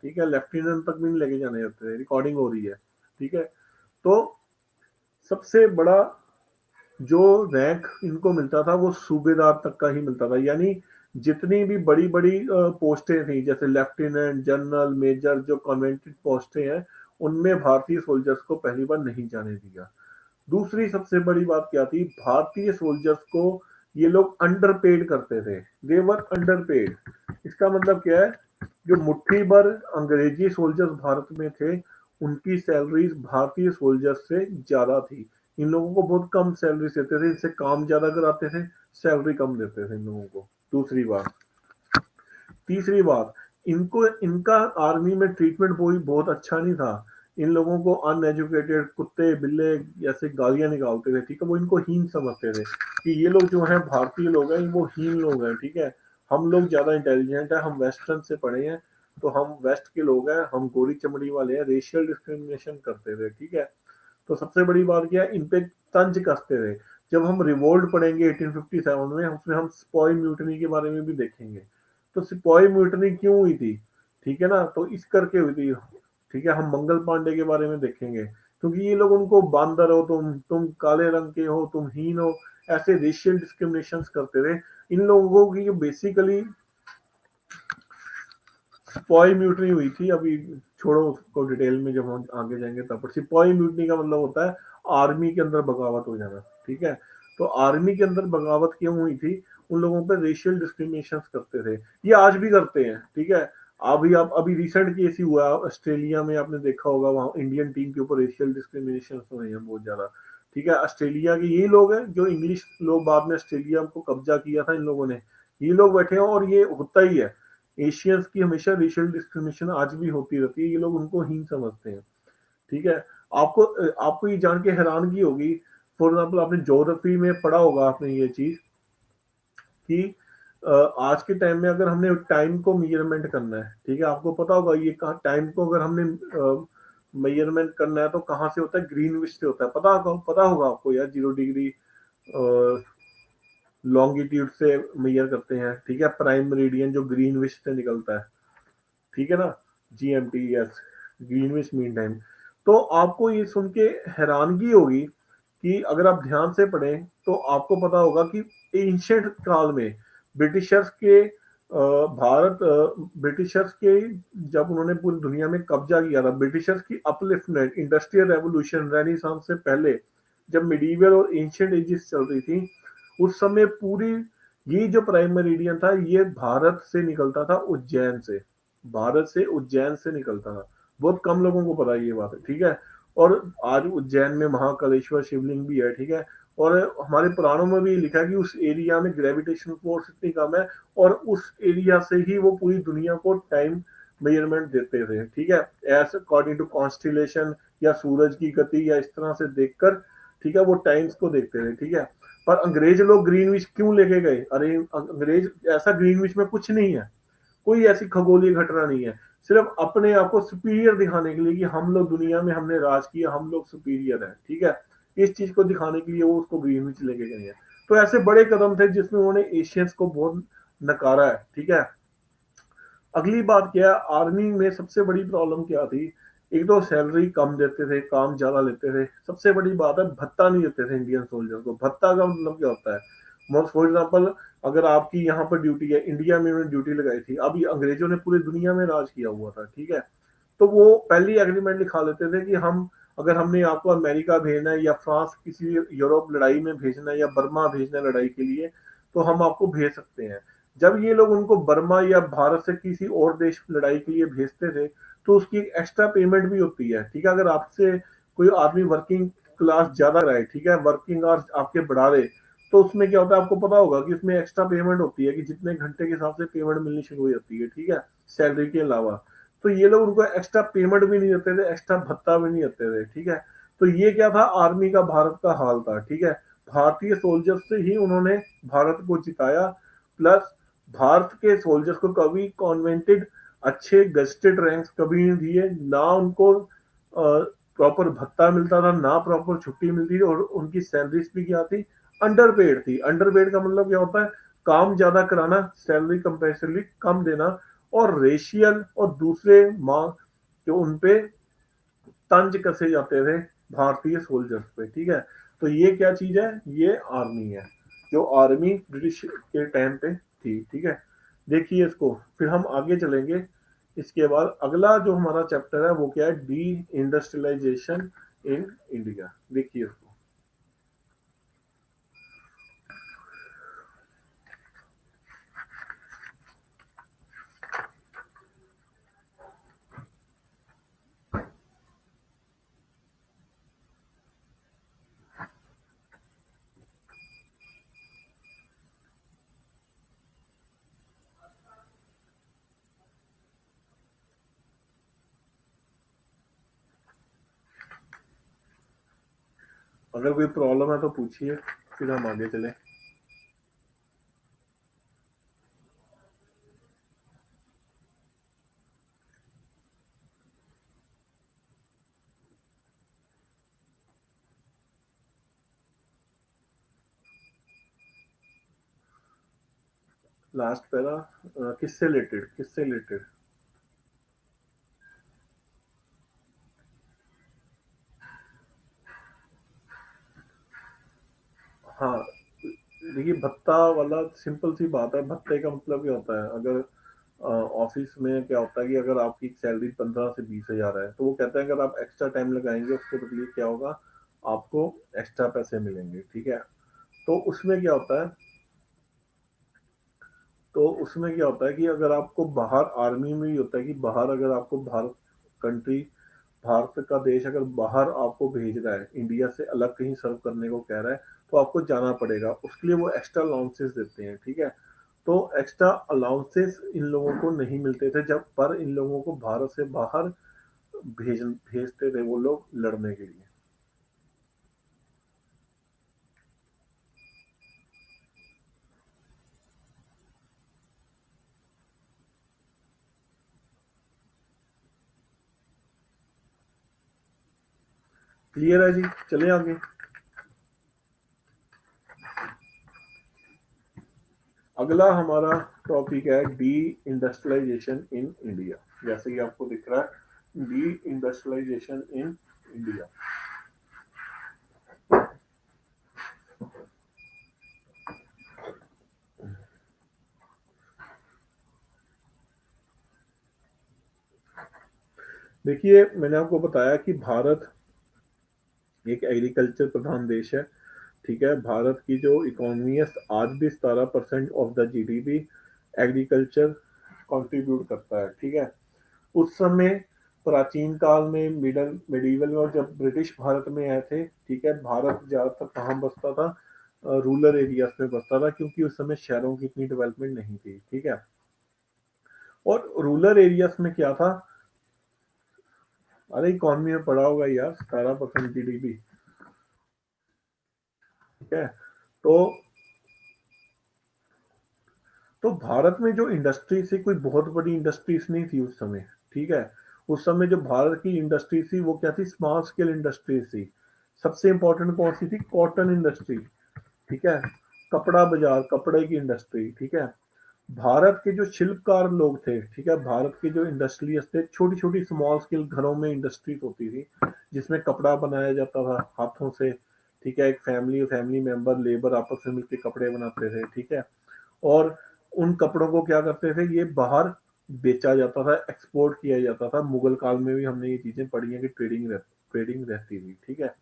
ठीक है, लेफ्टिनेंट तक भी नहीं लेके जाने देते थे, रिकॉर्डिंग हो रही है, ठीक है। तो सबसे बड़ा जो रैंक इनको मिलता था वो सूबेदार तक का ही मिलता था, यानी जितनी भी बड़ी बड़ी पोस्टें थी जैसे लेफ्टिनेंट जनरल मेजर, जो कॉन्वेंटेड पोस्टें हैं उनमें भारतीय सोल्जर्स को पहली बार नहीं जाने दिया। दूसरी सबसे बड़ी बात क्या थी, भारतीय सोल्जर्स को ये लोग अंडर पेड करते थे, देवर अंडर पेड। इसका मतलब क्या है, जो मुट्ठी भर अंग्रेजी सोल्जर्स भारत में थे उनकी सैलरीज भारतीय सोल्जर्स से ज्यादा थी। इन लोगों को बहुत कम सैलरी देते थे, इनसे काम ज्यादा कराते थे, सैलरी कम देते थे इन लोगों को। दूसरी बात, तीसरी बात, इनको इनका आर्मी में ट्रीटमेंट कोई बहुत अच्छा नहीं था। इन लोगों को अनएजुकेटेड कुत्ते बिल्ले जैसे गालियां निकालते थे, ठीक है, वो इनको हीन समझते थे कि ये लोग जो हैं भारतीय लोग हैं वो हीन लोग हैं, ठीक है, हम लोग ज्यादा इंटेलिजेंट है, हम वेस्टर्न से पढ़े हैं, तो हम वेस्ट के लोग हैं, हम गोरी चमड़ी वाले हैं, रेशियल डिस्क्रिमिनेशन करते थे, ठीक है। तो सबसे बड़ी बात क्या है, इन पे तंज कसते थे। जब हम रिवोल्ट पढ़ेंगे 1857 में, उसमें हम स्पॉय म्यूटनी के बारे में भी देखेंगे। तो सिपाही म्यूटनी क्यों हुई थी, ठीक है ना, तो इस करके हुई थी, ठीक है। हम मंगल पांडे के बारे में देखेंगे, क्योंकि ये लोग उनको बांदर हो तुम काले रंग के हो, तुम हीन हो, ऐसे रेशियल डिस्क्रिमिनेशन करते थे। इन लोगों की बेसिकली सिपाही म्यूटनी हुई थी, अभी छोड़ो उसको डिटेल में, जब हम आगे जाएंगे तब। पर सिपाही म्यूटनी का मतलब होता है आर्मी के अंदर बगावत हो जाना, ठीक है। तो आर्मी के अंदर बगावत क्यों हुई थी, उन लोगों पर रेशियल डिस्क्रिमिनेशन करते थे, ये आज भी करते हैं, ठीक है। अभी आप अभी रिसेंट केस ही हुआ ऑस्ट्रेलिया में, आपने देखा होगा, वहाँ इंडियन टीम के ऊपर रेशियल डिस्क्रिमिनेशन हुए हैं बहुत ज्यादा, ठीक है। ऑस्ट्रेलिया के यही लोग हैं जो इंग्लिश लोग, बाद में ऑस्ट्रेलिया को कब्जा किया था इन लोगों ने, ये लोग बैठे हैं, और ये होता ही है। एशियंस की हमेशा रेशियल डिस्क्रिमिनेशन आज भी होती रहती है, ये लोग उनको हीन समझते हैं, ठीक है। आपको आपको ये जान के हैरानगी होगी, फॉर एग्जाम्पल आपने ज्योग्राफी में पढ़ा होगा आपने ये चीज कि आज के टाइम में अगर हमने टाइम को मेजरमेंट करना है, ठीक है, आपको पता होगा ये कहाँ टाइम को अगर हमने मेजरमेंट करना है तो कहाँ से होता है, ग्रीनविच से होता है, पता होगा आपको यार, 0 डिग्री लॉन्गिट्यूड से मेजर करते हैं, ठीक है, प्राइम मेरिडियन जो ग्रीनविच से निकलता है, ठीक है ना, GMT, ग्रीनविच मीन टाइम। तो आपको ये सुन के हैरानगी होगी कि अगर आप ध्यान से पढ़ें तो आपको पता होगा कि एंशियंट काल में ब्रिटिशर्स के भारत ब्रिटिशर्स के जब उन्होंने पूरी दुनिया में कब्जा किया था, ब्रिटिशर्स की अपलिफ्टमेंट इंडस्ट्रियल रेवोल्यूशन रेनेसांस से पहले, जब मिडीवल और एंशियंट एजिस चल रही थी, उस समय पूरी ये जो प्राइम मेरिडियन था ये भारत से निकलता था, उज्जैन से, भारत से उज्जैन से निकलता था। बहुत कम लोगों को पता है ये बात है, ठीक है। और आज उज्जैन में महाकालेश्वर शिवलिंग भी है, ठीक है। और हमारे पुराणों में भी लिखा है कि उस एरिया में ग्रेविटेशन फोर्स इतनी कम है, और उस एरिया से ही वो पूरी दुनिया को टाइम मेजरमेंट देते थे, ठीक है, एज अकॉर्डिंग टू कॉन्स्टिलेशन या सूरज की गति या इस तरह से देखकर, ठीक है, वो टाइम्स को देखते थे, ठीक है। पर अंग्रेज लोग ग्रीनविच क्यों लेके गए, अरे अंग्रेज, ऐसा ग्रीनविच में कुछ नहीं है, कोई ऐसी खगोलीय घटना नहीं है, सिर्फ अपने आप को सुपीरियर दिखाने के लिए कि हम लोग दुनिया में हमने राज किया, हम लोग सुपीरियर हैं, ठीक है। इस चीज को दिखाने के लिए वो उसको ग्रीनविच लेके गए हैं। तो ऐसे बड़े कदम थे जिसमें उन्होंने एशियंस को बहुत नकारा है, ठीक है। अगली बात क्या है, आर्मी में सबसे बड़ी प्रॉब्लम क्या थी, एक तो सैलरी कम देते थे, काम ज्यादा लेते थे, सबसे बड़ी बात है भत्ता नहीं देते थे इंडियन सोल्जर को। भत्ता का मतलब क्या होता है, फॉर एग्जाम्पल अगर आपकी यहाँ पर ड्यूटी है, इंडिया में उन्होंने ड्यूटी लगाई थी, अभी अंग्रेजों ने पूरी दुनिया में राज किया हुआ था, ठीक है, तो वो पहली एग्रीमेंट लिखा लेते थे कि हम, अगर हमने आपको अमेरिका भेजना है या फ्रांस किसी यूरोप लड़ाई में भेजना है या बर्मा भेजना है लड़ाई के लिए, तो हम आपको भेज सकते हैं। जब ये लोग उनको बर्मा या भारत से किसी और देश लड़ाई के लिए भेजते थे तो उसकी एक्स्ट्रा पेमेंट भी होती है, ठीक है। अगर आपसे कोई आदमी वर्किंग क्लास ज्यादा रहा है, ठीक है, वर्किंग आवर्स आपके बढ़ा रहे, तो उसमें क्या होता है आपको पता होगा कि उसमें एक्स्ट्रा पेमेंट होती है कि जितने घंटे के हिसाब से पेमेंट मिलनी शुरू हो जाती है, ठीक है, सैलरी के अलावा। तो ये लोग उनको एक्स्ट्रा पेमेंट भी नहीं देते थे, एक्स्ट्रा भत्ता भी नहीं देते थे, ठीक है। तो ये क्या था, आर्मी का भारत का हाल था, ठीक है। भारतीय सोल्जर्स से ही उन्होंने भारत को जिताया, प्लस भारत के सोल्जर्स को कभी कॉन्वेंटेड अच्छे गस्टेड रैंक्स कभी नहीं दिए, ना उनको प्रॉपर भत्ता मिलता था, ना प्रॉपर छुट्टी मिलती थी, और उनकी सैलरीज भी क्या थी, अंडरपेड थी। अंडरपेड का मतलब क्या होता है, काम ज्यादा कराना, सैलरी कंपेरेटिवली कम देना, और रेशियल और दूसरे माँ जो उन पे तंज कसे जाते थे भारतीय सोल्जर्स पे, ठीक है। तो ये क्या चीज है, ये आर्मी है, जो आर्मी ब्रिटिश के टाइम पे थी, ठीक है। देखिए इसको, फिर हम आगे चलेंगे। इसके बाद अगला जो हमारा चैप्टर है वो क्या है, डी इंडस्ट्रियलाइजेशन इन इंडिया। देखिए इसको, अगर कोई प्रॉब्लम है तो पूछिए, फिर हम आगे चलें। लास्ट पैरा किससे रिलेटेड, किससे रिलेटेड? हाँ, देखिए भत्ता वाला सिंपल सी बात है। भत्ते का मतलब क्या होता है, अगर ऑफिस में क्या होता है कि अगर आपकी सैलरी 15 से 20 हजार है, तो वो कहते हैं अगर आप एक्स्ट्रा टाइम लगाएंगे उसके बदले क्या होगा, आपको एक्स्ट्रा पैसे मिलेंगे, ठीक है। तो उसमें क्या होता है, तो उसमें क्या होता है कि अगर आपको बाहर, आर्मी में भी होता है कि बाहर अगर आपको भारत कंट्री, भारत का देश अगर बाहर आपको भेज रहा है, इंडिया से अलग कहीं सर्व करने को कह रहा है, तो आपको जाना पड़ेगा, उसके लिए वो एक्स्ट्रा अलाउंसेस देते हैं, ठीक है। तो एक्स्ट्रा अलाउंसेस इन लोगों को नहीं मिलते थे जब, पर इन लोगों को भारत से बाहर भेजते थे वो लोग लड़ने के लिए। क्लियर है जी, चले आगे। अगला हमारा टॉपिक है डी इंडस्ट्रियलाइजेशन इन इंडिया। जैसे कि आपको दिख रहा है, डी इंडस्ट्रियलाइजेशन इन इंडिया। देखिए मैंने आपको बताया कि भारत एक एग्रीकल्चर प्रधान देश है, ठीक है। भारत की जो इकोनॉमी है, आज भी 17% of the GDP agriculture contribute करता है, ठीक है। उस समय प्राचीन काल में, मिडल मेडिवल में, और जब ब्रिटिश भारत में आए थे, ठीक है, भारत ज्यादातर कहाँ बसता था, रूरल एरियाज में बसता था, क्योंकि उस समय शहरों की इतनी डेवलपमेंट नहीं थी, ठीक है। और रूरल एरियाज में क्या था, अरे इकोनॉमी में पढ़ा होगा यार, 17% जीडीपी, ठीक है। तो तो भारत में जो इंडस्ट्री थी, कोई बहुत बड़ी इंडस्ट्रीज नहीं थी उस समय, ठीक है। उस समय जो भारत की इंडस्ट्री थी वो क्या थी, स्मॉल स्केल इंडस्ट्रीज थी। सबसे इंपॉर्टेंट कौन सी थी, कॉटन इंडस्ट्री, ठीक है। कपड़ा बाजार, कपड़े की इंडस्ट्री, ठीक है। भारत के जो शिल्पकार लोग थे, ठीक है, भारत के जो इंडस्ट्रियस थे, छोटी छोटी स्मॉल स्केल घरों में इंडस्ट्रीज होती थी, जिसमें कपड़ा बनाया जाता था हाथों से, ठीक है। एक फैमिली, फैमिली मेंबर, लेबर आपस में मिलकर कपड़े बनाते थे, ठीक है। और उन कपड़ों को क्या करते थे, ये बाहर बेचा जाता था, एक्सपोर्ट किया जाता था। मुगल काल में भी हमने ये चीजें पढ़ी हैं कि ट्रेडिंग रहती थी, ठीक है।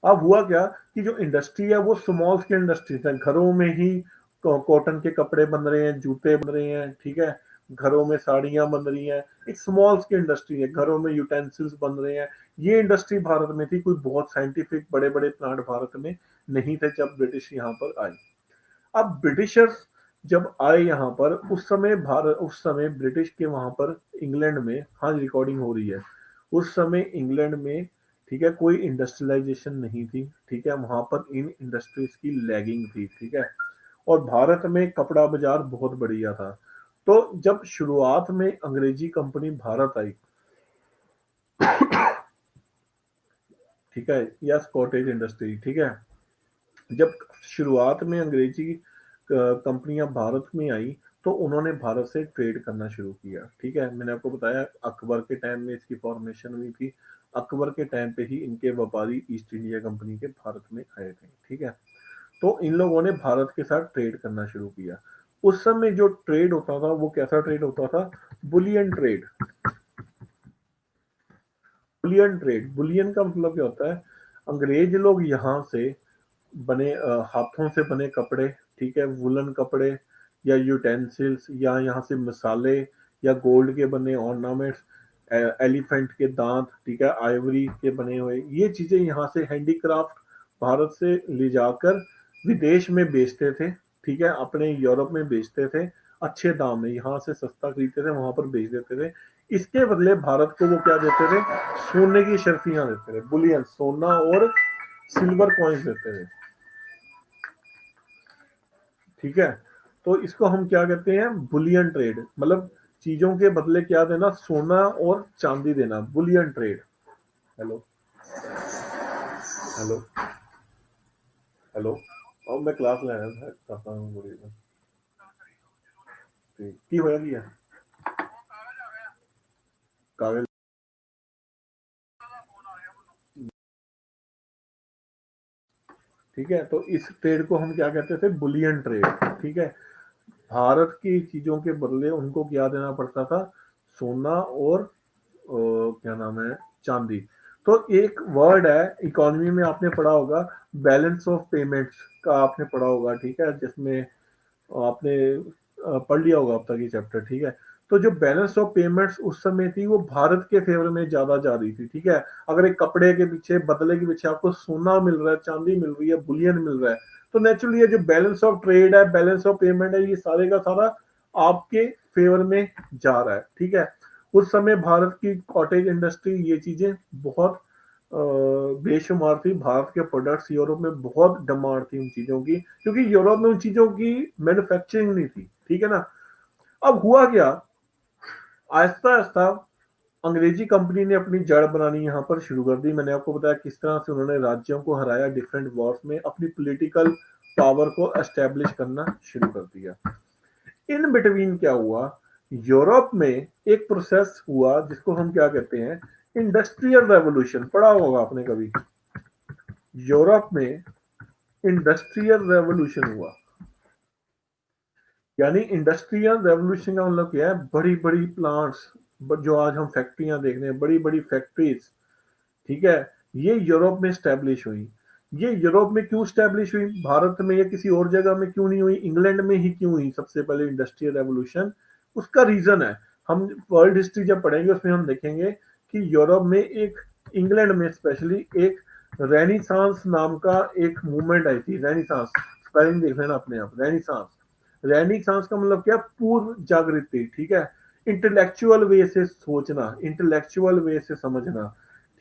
अब हुआ क्या कि जो इंडस्ट्री है वो स्मॉल स्केल इंडस्ट्री है, घरों में ही कॉटन के कपड़े बन रहे हैं, जूते बन रहे हैं, ठीक है। घरों में साड़ियां बन रही हैं, एक स्मॉल स्केल इंडस्ट्री है, घरों में यूटेंसिल्स बन रहे हैं। ये इंडस्ट्री भारत में थी, कोई बहुत साइंटिफिक बड़े बड़े प्लांट भारत में नहीं थे जब ब्रिटिश यहाँ पर आए। अब ब्रिटिशर्स जब आए यहाँ पर, उस समय भारत, उस समय ब्रिटिश के वहां पर इंग्लैंड में, हाँ रिकॉर्डिंग हो रही है, उस समय इंग्लैंड में, ठीक है, कोई इंडस्ट्रियलाइजेशन नहीं थी, ठीक है। वहां पर इन इंडस्ट्रीज की लैगिंग थी, ठीक है। और भारत में कपड़ा बाजार बहुत बढ़िया था। तो जब शुरुआत में अंग्रेजी कंपनी भारत आई, ठीक है, या स्कॉटेज इंडस्ट्री, ठीक है, जब शुरुआत में अंग्रेजी कंपनियां भारत में आई, तो उन्होंने भारत से ट्रेड करना शुरू किया। ठीक है, मैंने आपको बताया अकबर के टाइम में इसकी फॉर्मेशन हुई थी। अकबर के टाइम पे ही इनके व्यापारी ईस्ट इंडिया कंपनी के भारत में आए थे। ठीक है, तो इन लोगों ने भारत के साथ ट्रेड करना शुरू किया। उस समय जो ट्रेड होता था वो कैसा ट्रेड होता था? Boolean trade. Boolean trade, Boolean का मतलब क्या होता है? अंग्रेज लोग यहाँ से बने हाथों से बने कपड़े, ठीक है, वुलन कपड़े या यूटेंसिल्स या यहाँ से मसाले या गोल्ड के बने ऑर्नामेंट्स, एलिफेंट के दांत, ठीक है, आइवरी के बने हुए, ये चीजें यहाँ से हैंडीक्राफ्ट भारत से ले जाकर विदेश में बेचते थे। ठीक है, अपने यूरोप में बेचते थे अच्छे दाम में, यहाँ से सस्ता खरीदते थे, वहां पर बेच देते थे। इसके बदले भारत को वो क्या देते थे? सोने की शर्फियां देते थे, बुलियन, सोना और सिल्वर कॉइन्स देते थे। ठीक है, तो इसको हम क्या कहते हैं? बुलियन ट्रेड, मतलब चीजों के बदले क्या देना? सोना और चांदी देना, Boolean trade. Hello, hello, hello. अब मैं क्लास ले आया था, करता हूँ थोड़ी देर। ठीक की होया की है कागज। ठीक है, तो इस ट्रेड को हम क्या कहते थे? Boolean trade. ठीक है, भारत की चीजों के बदले उनको क्या देना पड़ता था? सोना और क्या नाम है, चांदी। तो एक वर्ड है इकोनॉमी में, आपने पढ़ा होगा, बैलेंस ऑफ पेमेंट्स का आपने पढ़ा होगा। ठीक है, जिसमें आपने पढ़ लिया होगा अब तक ये चैप्टर। ठीक है, तो जो बैलेंस ऑफ पेमेंट्स उस समय थी वो भारत के फेवर में ज्यादा जा रही थी। ठीक है, अगर एक कपड़े के पीछे, बदले के पीछे आपको सोना मिल रहा है, चांदी मिल रही है, बुलियन मिल रहा है, तो नेचुरली ये जो बैलेंस ऑफ ट्रेड है, बैलेंस ऑफ पेमेंट है, ये सारे का सारा आपके फेवर में जा रहा है। ठीक है, उस समय भारत की कॉटेज इंडस्ट्री, ये चीजें बहुत बेशुमार थी। भारत के प्रोडक्ट्स यूरोप में बहुत डिमांड थी उन चीजों की, क्योंकि यूरोप में उन चीजों की मैन्युफैक्चरिंग नहीं थी। ठीक है ना। अब हुआ क्या, आहिस्ता आहिस्ता अंग्रेजी कंपनी ने अपनी जड़ बनानी यहाँ पर शुरू कर दी। मैंने आपको बताया किस तरह से उन्होंने राज्यों को हराया, डिफरेंट वॉर्स में अपनी पॉलिटिकल पावर को एस्टेब्लिश करना शुरू कर दिया। इन बिटवीन क्या हुआ, यूरोप में एक प्रोसेस हुआ जिसको हम क्या कहते हैं? Industrial revolution. पढ़ा होगा आपने कभी, यूरोप में इंडस्ट्रियल रेवोल्यूशन हुआ। यानी इंडस्ट्रियल रेवोल्यूशन का मतलब क्या है? बड़ी बड़ी प्लांट्स, जो आज हम फैक्ट्रियां देख रहे हैं, बड़ी बड़ी फैक्ट्रीज, ठीक है, ये यूरोप में स्टैब्लिश हुई। ये यूरोप में क्यों स्टैब्लिश हुई? भारत में या किसी और जगह में क्यों नहीं हुई? इंग्लैंड में ही क्यों हुई सबसे पहले इंडस्ट्रियल रेवोल्यूशन? उसका रीजन है, हम वर्ल्ड हिस्ट्री जब पढ़ेंगे उसमें हम देखेंगे कि यूरोप में एक, इंग्लैंड में स्पेशली, एक रेनिसांस नाम का एक मूवमेंट आई थी। रेनिसांस स्पेलिंग देख लेना अपने आप, रेनिसांस। रेनिसांस का मतलब क्या? पूर्व जागृति। ठीक है, इंटेलेक्चुअल वे से सोचना, इंटेलेक्चुअल वे से समझना।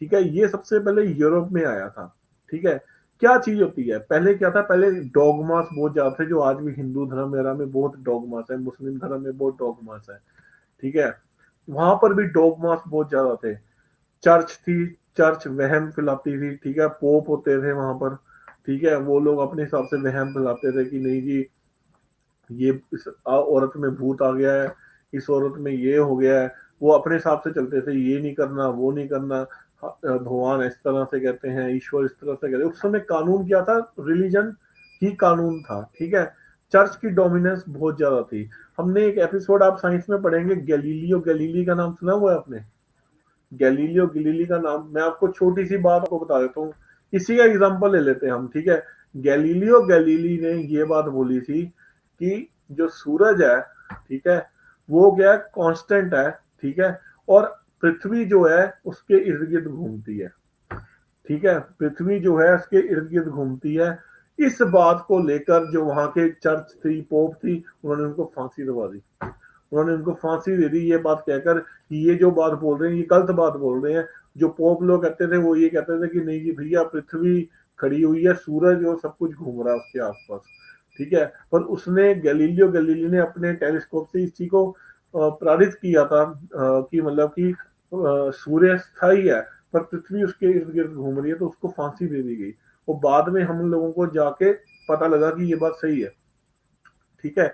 ठीक है, ये सबसे पहले यूरोप में आया था। ठीक है, क्या चीज होती है? पहले क्या था? पहले डॉगमास बहुत ज्यादा थे, जो आज भी हिंदू धर्म वगैरह में बहुत डॉगमास है, मुस्लिम धर्म में बहुत डॉगमास है। ठीक है, वहां पर भी डॉगमास बहुत ज्यादा थे। चर्च थी, चर्च वहम फैलाती थी। ठीक है, पोप होते थे वहां पर। ठीक है, वो लोग अपने हिसाब से वहम फैलाते थे कि नहीं जी, ये इस औरत में भूत आ गया है, इस औरत में ये हो गया है। वो अपने हिसाब से चलते थे, ये नहीं करना, वो नहीं करना, भगवान इस तरह से कहते हैं, ईश्वर इस तरह से कहते हैं। उस समय कानून क्या था? रिलीजन ही कानून था। ठीक है, चर्च की डोमिनेंस बहुत ज्यादा थी। हमने एक एपिसोड, आप साइंस में पढ़ेंगे, गैलीलियो गैलीली का नाम सुना हुआ है आपने? गैलीलियो गैलीली का नाम, मैं आपको छोटी सी बात आपको बता देता हूँ, इसी का एग्जांपल ले लेते हैं हम। ठीक है, गैलीलियो गैलीली ने ये बात बोली थी कि जो सूरज है, ठीक है, वो क्या है? कांस्टेंट है। ठीक है, और पृथ्वी जो है उसके इर्द गिर्द घूमती है। ठीक है, पृथ्वी जो है उसके इर्द गिर्द घूमती है। इस बात को लेकर जो वहां के चर्च थी, पोप थी, उन्होंने उनको फांसी दबा दी। उन्होंने उनको फांसी दे दी, ये बात कहकर कि ये जो बात बोल रहे हैं ये गलत बात बोल रहे हैं। जो पोप लोग कहते थे वो ये कहते थे कि नहीं जी भैया, पृथ्वी खड़ी हुई है, सूरज और सब कुछ घूम रहा है उसके आसपास। ठीक है, पर उसने, गैलीलियो गैलीली ने अपने टेलीस्कोप से इस चीज को प्रेरित किया था कि मतलब कि सूर्य स्थायी है पर पृथ्वी उसके इर्द गिर्द घूम रही है, तो उसको फांसी दे दी गई। और बाद में हम लोगों को जाके पता लगा कि ये बात सही है। ठीक है,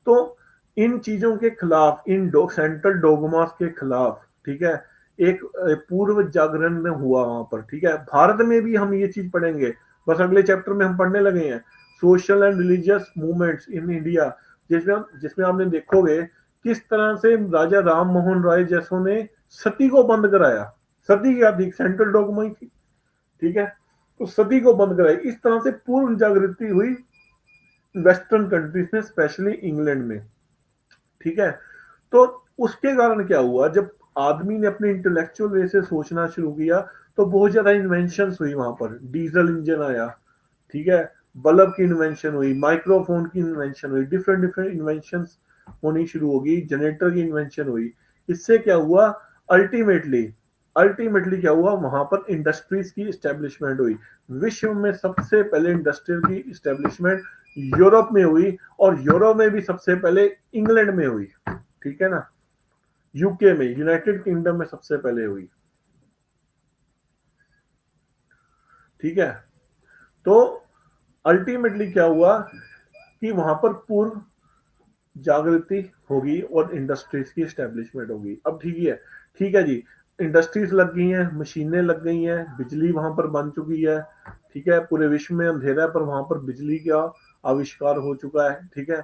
तो इन चीजों के खिलाफ, इन सेंट्रल डोगमास के खिलाफ, ठीक है, एक पूर्व जागरण में हुआ वहां पर, ठीक है। भारत में भी हम ये चीज पढ़ेंगे, बस अगले चैप्टर में हम पढ़ने लगे हैं, social and religious movements in India, जिसमें आपने देखोगे किस तरह से राजा राम मोहन राय जैसों ने सती को बंद कराया। सती क्या थी? सेंट्रल डोगमा ही थी, ठीक है। तो सती को बंद कराई, इस तरह से पूर्व जागृति हुई वेस्टर्न कंट्रीज में, स्पेशली इंग्लैंड में, ठीक है। तो उसके कारण क्या हुआ, जब आदमी ने अपने इंटेलेक्चुअल वे से सोचना शुरू किया तो बहुत ज्यादा इन्वेंशन हुई वहां पर। डीजल इंजन आया, ठीक है, बल्ब की इन्वेंशन हुई, माइक्रोफोन की इन्वेंशन हुई, डिफरेंट डिफरेंट इन्वेंशन होनी शुरू हो गई, जनरेटर की इन्वेंशन हुई। इससे क्या हुआ, अल्टीमेटली अल्टीमेटली क्या हुआ, वहां पर इंडस्ट्रीज की स्टैब्लिशमेंट हुई। विश्व में सबसे पहले इंडस्ट्रियल की स्टैब्लिशमेंट यूरोप में हुई, और यूरोप में भी सबसे पहले इंग्लैंड में हुई, ठीक है ना, यूके में, यूनाइटेड किंगडम में सबसे पहले हुई, ठीक है। तो अल्टीमेटली क्या हुआ कि वहां पर पूर्व जागृति होगी और इंडस्ट्रीज की स्टैब्लिशमेंट होगी। अब ठीक है जी, इंडस्ट्रीज लग गई हैं, मशीनें लग गई हैं, बिजली वहां पर बन चुकी है, ठीक है। पूरे विश्व में अंधेरा है पर वहां पर बिजली का आविष्कार हो चुका है, ठीक है।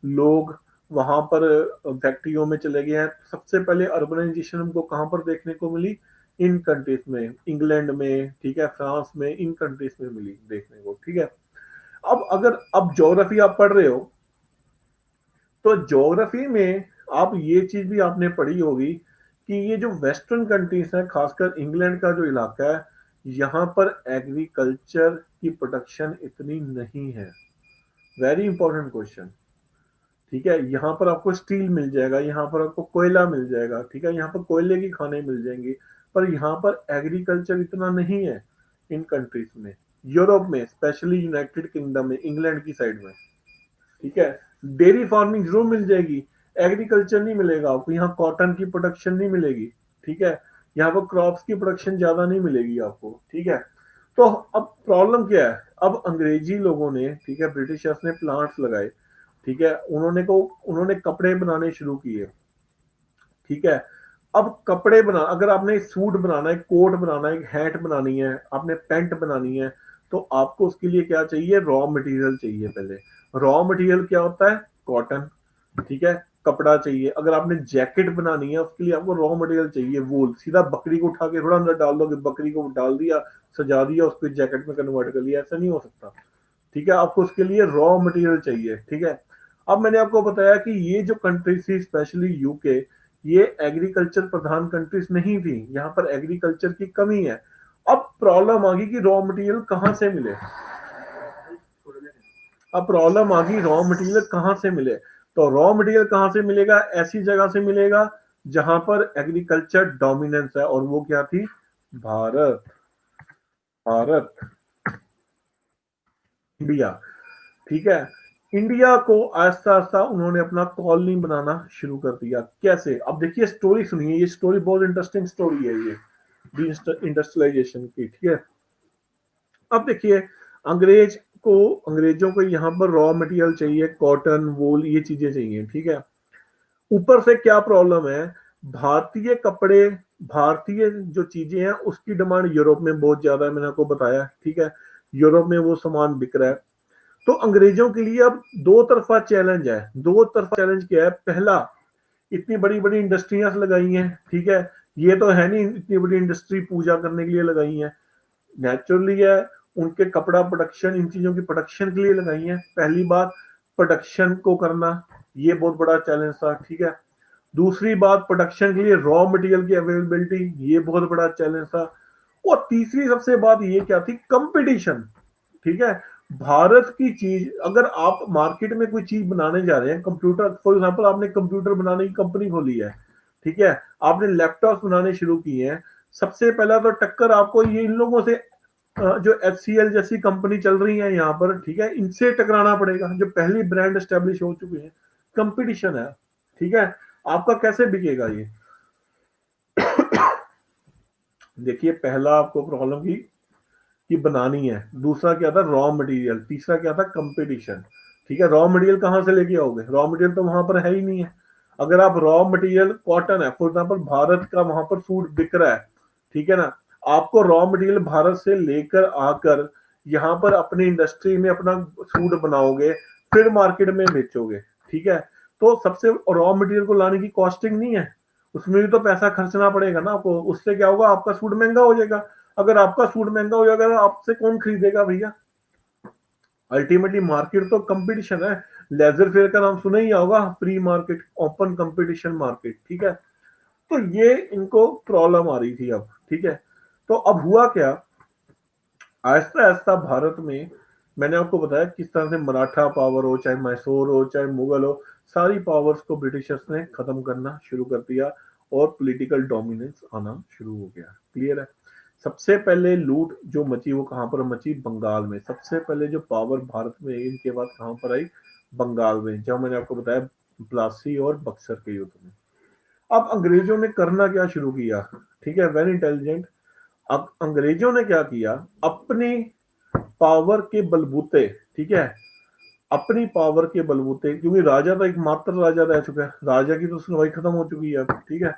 लोग वहां पर फैक्ट्रियों में चले गए हैं। सबसे पहले अर्बनाइजेशन हमको कहाँ पर देखने को मिली? इन कंट्रीज में, इंग्लैंड में, ठीक है, फ्रांस में, इन कंट्रीज में मिली देखने को, ठीक है। अब ज्योग्राफी आप पढ़ रहे हो, तो ज्योग्राफी में आप ये चीज भी आपने पढ़ी होगी कि ये जो वेस्टर्न कंट्रीज हैं, खासकर इंग्लैंड का जो इलाका है, यहाँ पर एग्रीकल्चर की प्रोडक्शन इतनी नहीं है। वेरी इंपॉर्टेंट क्वेश्चन, ठीक है। यहाँ पर आपको स्टील मिल जाएगा, यहाँ पर आपको कोयला मिल जाएगा, ठीक है, यहाँ पर कोयले की खाने मिल जाएंगी, पर यहाँ पर एग्रीकल्चर इतना नहीं है इन कंट्रीज में। यूरोप में, स्पेशली यूनाइटेड किंगडम में, इंग्लैंड की साइड में, ठीक है, डेयरी फार्मिंग जरूर मिल जाएगी, एग्रीकल्चर नहीं मिलेगा आपको। यहाँ कॉटन की प्रोडक्शन नहीं मिलेगी, ठीक है, यहाँ पर क्रॉप्स की प्रोडक्शन ज्यादा नहीं मिलेगी आपको, ठीक है। तो अब प्रॉब्लम क्या है, अब अंग्रेजी लोगों ने, ठीक है, ब्रिटिशर्स ने प्लांट्स लगाए, ठीक है, उन्होंने कपड़े बनाने शुरू किए, ठीक है। अब कपड़े बना, अगर आपने सूट बनाना है, कोट बनाना है, हैट बनानी है, आपने पैंट बनानी है, तो आपको उसके लिए क्या चाहिए? रॉ मटेरियल चाहिए पहले। रॉ मटेरियल क्या होता है? कॉटन, ठीक है, कपड़ा चाहिए। अगर आपने जैकेट बनानी है उसके लिए आपको रॉ मटेरियल चाहिए वूल। सीधा बकरी को उठा के थोड़ा अंदर डाल दोगे, बकरी को डाल दिया, सजा दिया, उसको जैकेट में कन्वर्ट कर लिया, ऐसा नहीं हो सकता, ठीक है। आपको उसके लिए रॉ मटेरियल चाहिए, ठीक है। अब मैंने आपको बताया कि ये जो कंट्री थी, स्पेशली यूके, ये एग्रीकल्चर प्रधान कंट्रीज नहीं थी, यहाँ पर एग्रीकल्चर की कमी है। अब प्रॉब्लम आ गई कि रॉ मटेरियल कहाँ से मिले। अब प्रॉब्लम आ गई, रॉ मटेरियल कहाँ से मिले? तो रॉ मटेरियल कहाँ से मिलेगा? ऐसी जगह से मिलेगा जहां पर एग्रीकल्चर डोमिनेंस है, और वो क्या थी? भारत। भारत, इंडिया, ठीक है। इंडिया को आहिस्ता आहिस्ता उन्होंने अपना कॉलोनी बनाना शुरू कर दिया। कैसे? अब देखिए, स्टोरी सुनिए, ये स्टोरी बहुत इंटरेस्टिंग स्टोरी है, ये इंडस्ट्रियलाइजेशन की, ठीक है। अब देखिए, अंग्रेजों को यहाँ पर रॉ मटेरियल चाहिए, कॉटन, वूल, ये चीजें चाहिए, ठीक है। ऊपर से क्या प्रॉब्लम है, भारतीय कपड़े, भारतीय जो चीजें हैं उसकी डिमांड यूरोप में बहुत ज्यादा है, मैंने आपको बताया, ठीक है। यूरोप में वो सामान बिक रहा है। तो अंग्रेजों के लिए अब दो तरफा चैलेंज है। दो तरफा चैलेंज क्या है? पहला, इतनी बड़ी बड़ी इंडस्ट्रियां लगाई हैं, ठीक है, ये तो है नहीं इतनी बड़ी इंडस्ट्री पूजा करने के लिए लगाई है, नेचुरली है, उनके कपड़ा प्रोडक्शन, इन चीजों की प्रोडक्शन के लिए लगाई है। पहली बात, प्रोडक्शन को करना, ये बहुत बड़ा चैलेंज था, ठीक है। दूसरी बात, प्रोडक्शन के लिए रॉ मटेरियल की अवेलेबिलिटी, ये बहुत बड़ा चैलेंज था। और तीसरी सबसे बात ये क्या थी? कंपटीशन, ठीक है। भारत की चीज, अगर आप मार्केट में कोई चीज बनाने जा रहे हैं, कंप्यूटर फॉर एग्जांपल, आपने कंप्यूटर बनाने की कंपनी खोली है, ठीक है, आपने लैपटॉप बनाने शुरू किए हैं, सबसे पहला तो टक्कर आपको ये इन लोगों से, जो HCL जैसी कंपनी चल रही है यहाँ पर, ठीक है, इनसे टकराना पड़ेगा, जो पहली ब्रांड एस्टेब्लिश हो चुकी है। कंपटीशन है, ठीक है। आपका कैसे बिकेगा ये? देखिए, पहला आपको प्रॉब्लम की कि बनानी है, दूसरा क्या था? रॉ मटेरियल, तीसरा क्या था? कंपटीशन। ठीक है, रॉ मटेरियल कहाँ से लेके आओगे, रॉ मटेरियल तो वहां पर है ही नहीं है। अगर आप रॉ मटेरियल कॉटन है फॉर एग्जाम्पल, भारत का वहां पर सूट बिक रहा है, ठीक है ना, आपको रॉ मटेरियल भारत से लेकर आकर यहाँ पर अपनी इंडस्ट्री में अपना सूट बनाओगे, फिर मार्केट में बेचोगे, ठीक है। तो सबसे रॉ मटेरियल को लाने की कॉस्टिंग नहीं है, उसमें भी तो पैसा खर्चना पड़ेगा ना आपको, उससे क्या होगा, आपका सूट महंगा हो जाएगा। अगर आपका सूट महंगा हो जाएगा तो आपसे कौन खरीदेगा भैया। अल्टीमेटली मार्केट तो कंपटीशन है, लेजर फेयर का नाम सुना ही होगा, free market, open competition market, ठीक है। तो ये इनको प्रॉब्लम आ रही थी अब, ठीक है। तो अब हुआ क्या, आहिस्ता आहिस्ता भारत में, मैंने आपको बताया किस तरह से मराठा पावर हो, चाहे मैसूर हो, चाहे मुगल हो, सारी पावर्स को ब्रिटिशर्स ने खत्म करना शुरू कर दिया और पॉलिटिकल डोमिनेंस आना शुरू हो गया। क्लियर है। सबसे पहले लूट जो मची वो कहां पर मची, बंगाल में। सबसे पहले जो पावर भारत में आई, इनके बाद कहां पर आई, बंगाल में, जहां मैंने आपको बताया प्लासी और बक्सर के युद्ध में। अब अंग्रेजों ने करना क्या शुरू किया, ठीक है, वेरी इंटेलिजेंट। अब अंग्रेजों ने क्या किया, अपनी पावर के बलबूते, ठीक है, अपनी पावर के बलबूते, क्योंकि राजा तो एकमात्र राजा रह चुका है, राजा की तो सुनवाई खत्म हो चुकी है अब, ठीक है।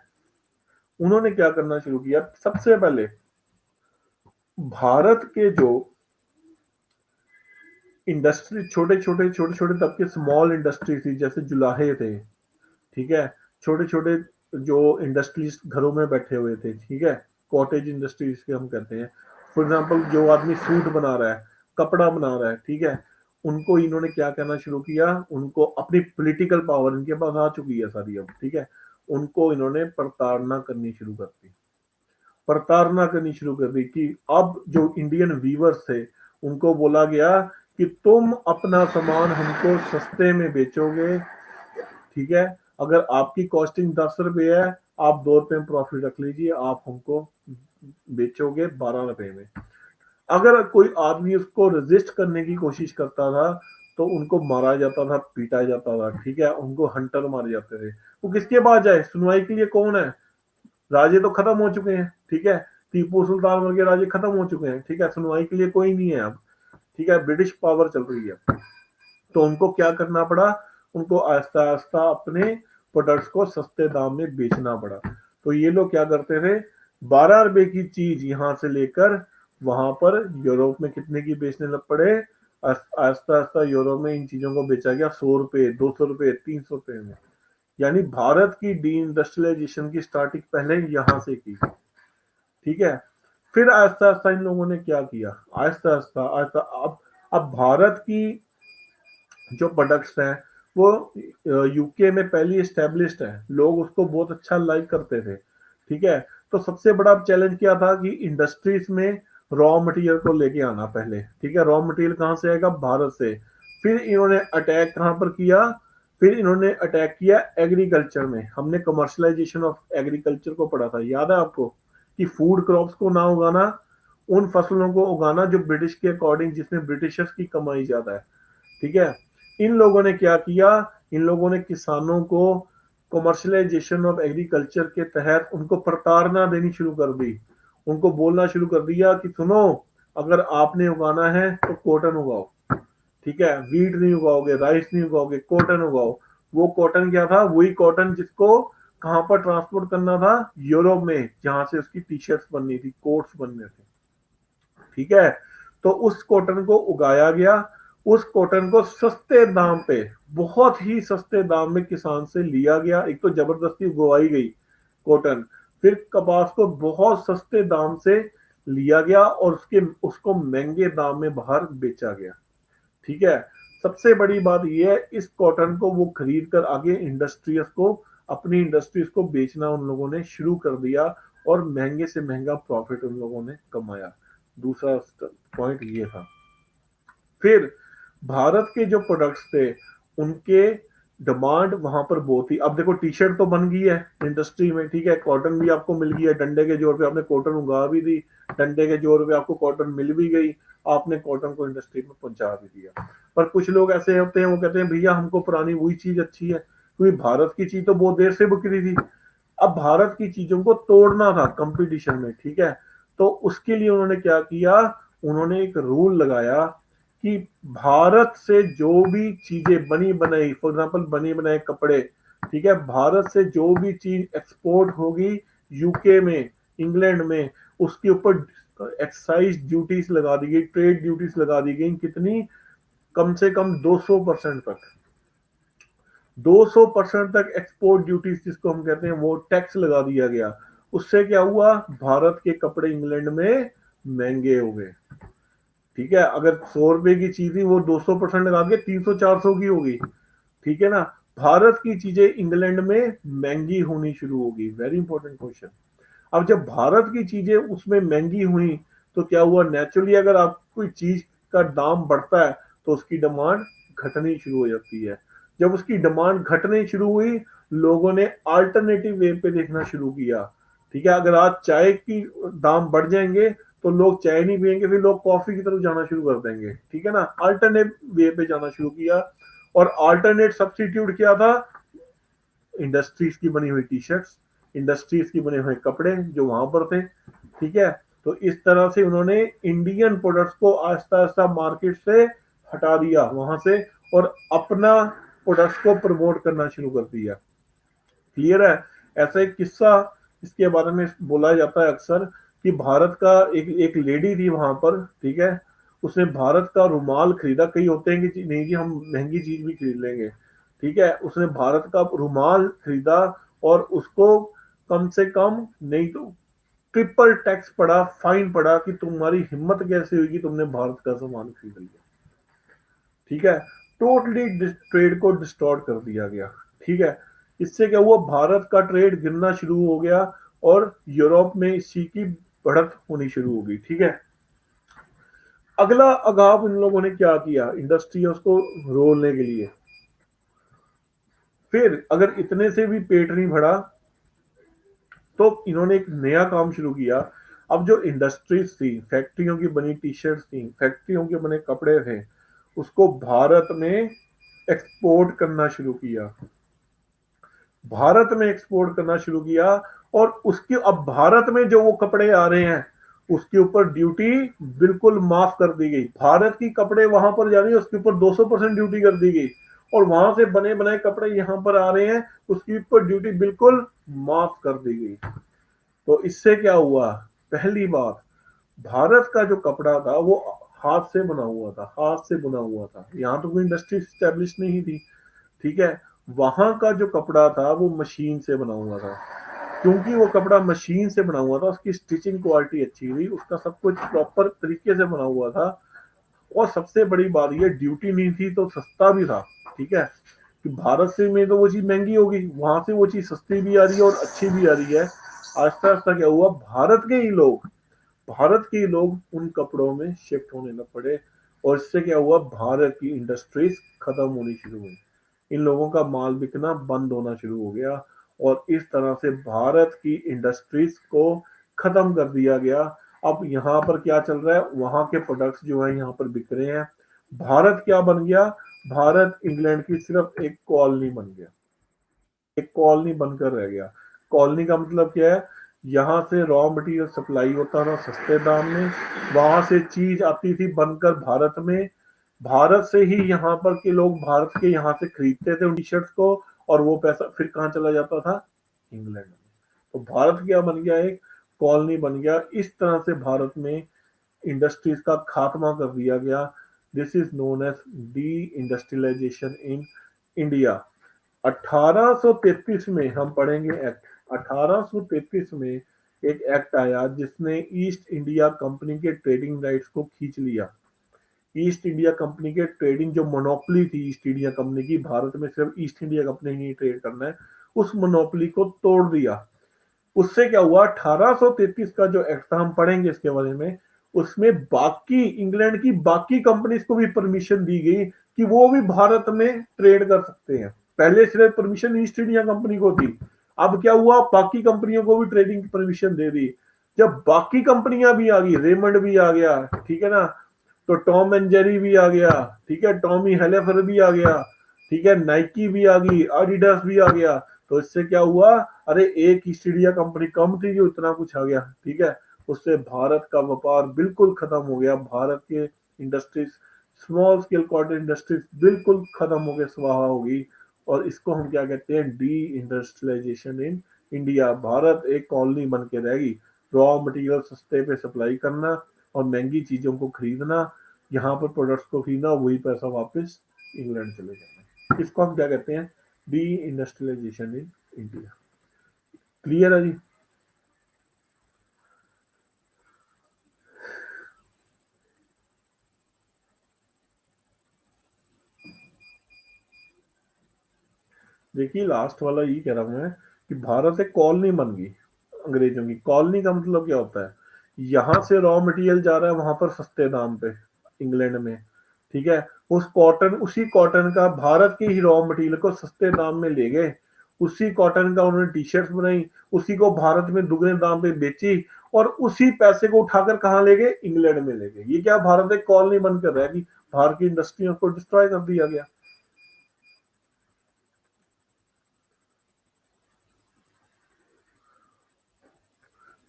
उन्होंने क्या करना शुरू किया, सबसे पहले भारत के जो इंडस्ट्री, छोटे छोटे तब के स्मॉल इंडस्ट्री थी, जैसे जुलाहे थे, ठीक है, छोटे छोटे जो इंडस्ट्रीज घरों में बैठे हुए थे, ठीक है, कॉटेज इंडस्ट्रीज के हम कहते हैं। फॉर एग्जांपल जो आदमी सूट बना रहा है, कपड़ा बना रहा है, ठीक है, उनको इन्होंने क्या करना शुरू किया, उनको अपनी पॉलिटिकल पावर इनके पास आ चुकी है सारी अब, ठीक है, उनको इन्होंने प्रताड़ना करनी शुरू कर दी, प्रताड़ना करनी शुरू कर दी कि अब जो इंडियन वीवर्स थे उनको बोला गया कि तुम अपना सामान हमको सस्ते में बेचोगे, ठीक है, अगर आपकी कॉस्टिंग 10 रुपए है, आप 2 रुपए में प्रॉफिट रख लीजिए, आप हमको बेचोगे 12 रुपए में। अगर कोई आदमी उसको रेजिस्ट करने की कोशिश करता था तो उनको मारा जाता था, पीटा जाता था, ठीक है, उनको हंटर मारे जाते थे। वो किसके पास जाए, सुनवाई के लिए कौन है, राजे तो खत्म हो चुके हैं, ठीक है, टीपू सुल्तान वर्गे राजे खत्म हो चुके हैं, ठीक है, सुनवाई के लिए कोई नहीं है अब, ठीक है, ब्रिटिश पावर चल रही है। तो उनको क्या करना पड़ा, उनको आहिस्ता आहिस्ता अपने प्रोडक्ट्स को सस्ते दाम में बेचना पड़ा। तो ये लोग क्या करते थे, 12 रुपए की चीज यहां से लेकर वहां पर यूरोप में कितने की बेचने लग पड़े, आहिस्ता आहिस्ता यूरोप में इन चीजों को बेचा गया 100 रुपए, 200 रुपए, 300 रुपए में। यानी भारत की डी इंडस्ट्रियलाइजेशन की स्टार्टिंग पहले यहां से की, ठीक है। फिर आहिस्ता आहिस्ता इन लोगों ने क्या किया, आहिस्ता आहिस्ता आहिस्ता अब भारत की जो प्रोडक्ट्स हैं वो यूके में पहले एस्टेब्लिश्ड है, लोग उसको बहुत अच्छा लाइक करते थे, ठीक है। तो सबसे बड़ा चैलेंज क्या था कि इंडस्ट्रीज में रॉ मटेरियल को लेके आना पहले, ठीक है, रॉ मटेरियल कहाँ से आएगा, भारत से। फिर इन्होंने अटैक कहाँ पर किया, फिर इन्होंने अटैक किया एग्रीकल्चर में। हमने कमर्शलाइजेशन ऑफ एग्रीकल्चर को पढ़ा था, याद है आपको, कि फूड क्रॉप्स को ना उगाना, उन फसलों को उगाना जो ब्रिटिश के अकॉर्डिंग, जिसमें ब्रिटिशर्स की कमाई ज्यादा है, ठीक है। इन लोगों ने क्या किया, इन लोगों ने किसानों को कमर्शलाइजेशन ऑफ एग्रीकल्चर के तहत उनको प्रताड़ना देनी शुरू कर दी, उनको बोलना शुरू कर दिया कि सुनो, अगर आपने उगाना है तो कॉटन उगाओ, ठीक है, वीट नहीं उगाओगे, राइस नहीं उगाओगे, कॉटन उगाओ। वो कॉटन क्या था, वही कॉटन जिसको कहां पर ट्रांसपोर्ट करना था, यूरोप में, जहां से उसकी टी शर्ट्स बननी थी, कोट्स बनने थे, ठीक है। तो उस कॉटन को उगाया गया, उस कॉटन को सस्ते दाम पे, बहुत ही सस्ते दाम में किसान से लिया गया। एक तो जबरदस्ती उगवाई गई कॉटन, फिर कपास को बहुत सस्ते दाम से लिया गया और उसको महंगे दाम में बाहर बेचा गया, ठीक है। सबसे बड़ी बात यह है, इस कॉटन को वो खरीद कर आगे इंडस्ट्रीज को, अपनी इंडस्ट्रीज को बेचना उन लोगों ने शुरू कर दिया और महंगे से महंगा प्रॉफिट उन लोगों ने कमाया। दूसरा पॉइंट ये था। फिर भारत के जो प्रोडक्ट्स थे उनके डिमांड वहां पर बहुत थी। अब देखो टी शर्ट तो बन गई है इंडस्ट्री में, ठीक है, कॉटन भी आपको मिल गई है, डंडे के जोर पे आपने कॉटन उगा भी दी, डंडे के जोर पे आपको कॉटन मिल भी गई, आपने कॉटन को इंडस्ट्री में पहुंचा भी दिया। पर कुछ लोग ऐसे होते हैं, वो कहते हैं भैया हमको पुरानी वही चीज अच्छी है, क्योंकि भारत की चीज तो बहुत देर से बिक रही थी। अब भारत की चीजों को तोड़ना था कंपटीशन में, ठीक है। तो उसके लिए उन्होंने क्या किया, उन्होंने एक रूल लगाया कि भारत से जो भी चीजें बनी बनाई, फॉर एग्जांपल बने बनाए कपड़े, ठीक है, भारत से जो भी चीज एक्सपोर्ट होगी यूके में, इंग्लैंड में, उसके ऊपर एक्साइज ड्यूटीज लगा दी गई, ट्रेड ड्यूटीज लगा दी गई। कितनी? कम से कम 200% तक, 200% तक एक्सपोर्ट ड्यूटीज जिसको हम कहते हैं वो टैक्स लगा दिया गया। उससे क्या हुआ? भारत के कपड़े इंग्लैंड में महंगे हो गए। ठीक है, अगर 100 रुपए की चीज थी वो 200% लगा के 300-400 की होगी। ठीक है ना, भारत की चीजें इंग्लैंड में महंगी होनी शुरू होगी। Very important question. अब जब भारत की चीजें उसमें महंगी हुई तो क्या हुआ? नेचुरली अगर आप कोई चीज का दाम बढ़ता है तो उसकी डिमांड घटनी शुरू हो जाती है। जब उसकी डिमांड घटनी शुरू हुई, लोगों ने अल्टरनेटिव वे पे देखना शुरू किया। ठीक है, अगर आज चाय की दाम बढ़ जाएंगे तो लोग चाय नहीं पियेंगे, फिर लोग कॉफी की तरफ जाना शुरू कर देंगे। ठीक है ना, अल्टरनेट वे पे जाना शुरू किया। और अल्टरनेट सब्स्टिट्यूट क्या था? इंडस्ट्रीज की बनी हुई टी शर्ट्स, इंडस्ट्रीज की बने हुए कपड़े जो वहां पर थे। ठीक है, तो इस तरह से उन्होंने इंडियन प्रोडक्ट्स को आहिस्ता आहिस्ता मार्केट से हटा दिया वहां से, और अपना प्रोडक्ट्स को प्रमोट करना शुरू कर दिया। क्लियर है? ऐसा एक किस्सा इसके बारे में बोला जाता है अक्सर कि भारत का एक एक लेडी थी वहां पर। ठीक है, उसने भारत का रुमाल खरीदा। कई होते हैं कि नहीं जी हम महंगी चीज भी खरीद लेंगे। ठीक है, उसने भारत का रुमाल खरीदा और उसको कम से कम नहीं तो ट्रिपल टैक्स पड़ा, फाइन पड़ा कि तुम्हारी हिम्मत कैसे हुई कि तुमने भारत का सामान खरीद लिया। ठीक है, टोटली ट्रेड को डिस्टॉर्ट कर दिया गया। ठीक है, इससे क्या हुआ? भारत का ट्रेड गिरना शुरू हो गया और यूरोप में इसी की बढ़त होनी शुरू हो गई। ठीक है, अगला अगाव इन लोगों ने क्या किया इंडस्ट्रियों को रोलने के लिए? फिर अगर इतने से भी पेट नहीं भरा तो इन्होंने एक नया काम शुरू किया। अब जो इंडस्ट्रीज थी, फैक्ट्रियों की बनी टी शर्ट थी, फैक्ट्रियों के बने कपड़े थे, उसको भारत में एक्सपोर्ट करना शुरू किया। भारत में एक्सपोर्ट करना शुरू किया और उसके अब भारत में जो वो कपड़े आ रहे हैं उसके ऊपर ड्यूटी बिल्कुल माफ कर दी गई। भारत की कपड़े वहां पर जा रही है उसके ऊपर 200% ड्यूटी कर दी गई, और वहां से बने बनाए कपड़े यहाँ पर आ रहे हैं उसके ऊपर ड्यूटी बिल्कुल माफ कर दी गई। तो इससे क्या हुआ? पहली बात, भारत का जो कपड़ा था वो हाथ से बना हुआ था, हाथ से बुना हुआ था। यहाँ तो कोई इंडस्ट्री स्टैब्लिश नहीं थी। ठीक है, वहां का जो कपड़ा था वो मशीन से बना हुआ था। क्योंकि वो कपड़ा मशीन से बना हुआ था, उसकी स्टिचिंग क्वालिटी अच्छी हुई, उसका सब कुछ प्रॉपर तरीके से बना हुआ था। और सबसे बड़ी बात ये, ड्यूटी नहीं थी तो सस्ता भी था। ठीक है, कि भारत से में तो वो चीज महंगी होगी, वहां से वो चीज सस्ती भी आ रही है और अच्छी भी आ रही है। आस्ता आस्ता क्या हुआ? भारत के ही लोग उन कपड़ों में शिफ्ट होने लग पड़े, और इससे क्या हुआ? भारत की इंडस्ट्रीज खत्म होनी शुरू हुई, इन लोगों का माल बिकना बंद होना शुरू हो गया, और इस तरह से भारत की इंडस्ट्रीज को खत्म कर दिया गया। अब यहाँ पर क्या चल रहा है? वहां के प्रोडक्ट्स जो है यहाँ पर बिक रहे हैं। भारत क्या बन गया? भारत इंग्लैंड की सिर्फ एक कॉलोनी बन गया, एक कॉलोनी बनकर रह गया। कॉलोनी का मतलब क्या है? यहाँ से रॉ मटेरियल सप्लाई होता था सस्ते दाम में, वहां से चीज आती थी बनकर भारत में, भारत से ही यहाँ पर के लोग भारत के यहाँ से खरीदते थे उन टी शर्ट्स को, और वो पैसा फिर कहाँ चला जाता था? इंग्लैंड में। तो भारत क्या बन गया? एक कॉलोनी बन गया। इस तरह से भारत में इंडस्ट्रीज का खात्मा कर दिया गया। This is known as deindustrialisation in India. 1833 में हम पढ़ेंगे एक्ट, 1833 में एक एक्ट आया जिसने ईस्ट इंडिया कंपनी के ट्रेडिंग राइट्स को खींच लिया। ईस्ट इंडिया कंपनी के ट्रेडिंग जो मोनोपोली थी ईस्ट इंडिया कंपनी की, भारत में सिर्फ ईस्ट इंडिया कंपनी ही ट्रेड करना है, उस मोनोपोली को तोड़ दिया। उससे क्या हुआ? 1833 का जो एक्ट था हम पढ़ेंगे इसके बारे में, उसमें बाकी इंग्लैंड की बाकी कंपनीज को भी परमिशन दी गई कि वो भी भारत में ट्रेड कर सकते हैं। पहले सिर्फ परमिशन ईस्ट इंडिया कंपनी को थी, अब क्या हुआ? बाकी कंपनियों को भी ट्रेडिंग की परमिशन दे दी। जब बाकी कंपनियां भी आ गई, रेमंड भी आ गया, ठीक है ना, तो टॉम एंड जेरी भी आ गया, ठीक है, टॉमी हेलेफर भी आ गया, ठीक है, नाइकी भी आ गई, एडिडास भी आ गया। तो इससे क्या हुआ? अरे एक ईस्ट इंडिया कंपनी कम थी जो इतना कुछ आ गया। ठीक है, उससे भारत का व्यापार बिल्कुल खत्म हो गया, भारत के industries small scale cotton industries बिल्कुल खत्म होकर स्वाहा होगी। और इसको हम क्या कहते हैं, deindustrialisation in India. Bharat एक कॉलोनी बन के रहेगी। रॉ मटेरियल सस्ते पे सप्लाई करना और महंगी चीजों को खरीदना, यहाँ पर प्रोडक्ट्स को खरीदना, वही पैसा वापस इंग्लैंड चले जाना। इसको हम क्या कहते हैं, deindustrialisation in India. Clear है जी। देखिए लास्ट वाला ये कह रहा हूं मैं कि भारत एक कॉलोनी बन गई अंग्रेजों की। कॉलोनी का मतलब क्या होता है, यहाँ से रॉ मटेरियल जा रहा है वहां पर सस्ते दाम पे इंग्लैंड में, ठीक है। उस कॉटन, उसी कॉटन का भारत के ही रॉ मटेरियल को सस्ते दाम में ले गए, उसी कॉटन का उन्होंने टी शर्ट बनाई, उसी को भारत में दुगने दाम पे बेची, और उसी पैसे को उठाकर कहाँ ले गए, इंग्लैंड में ले गए। ये क्या, भारत एक कॉलोनी बनकर रहेगी, बाहर की इंडस्ट्रियों को डिस्ट्रॉय कर दिया गया।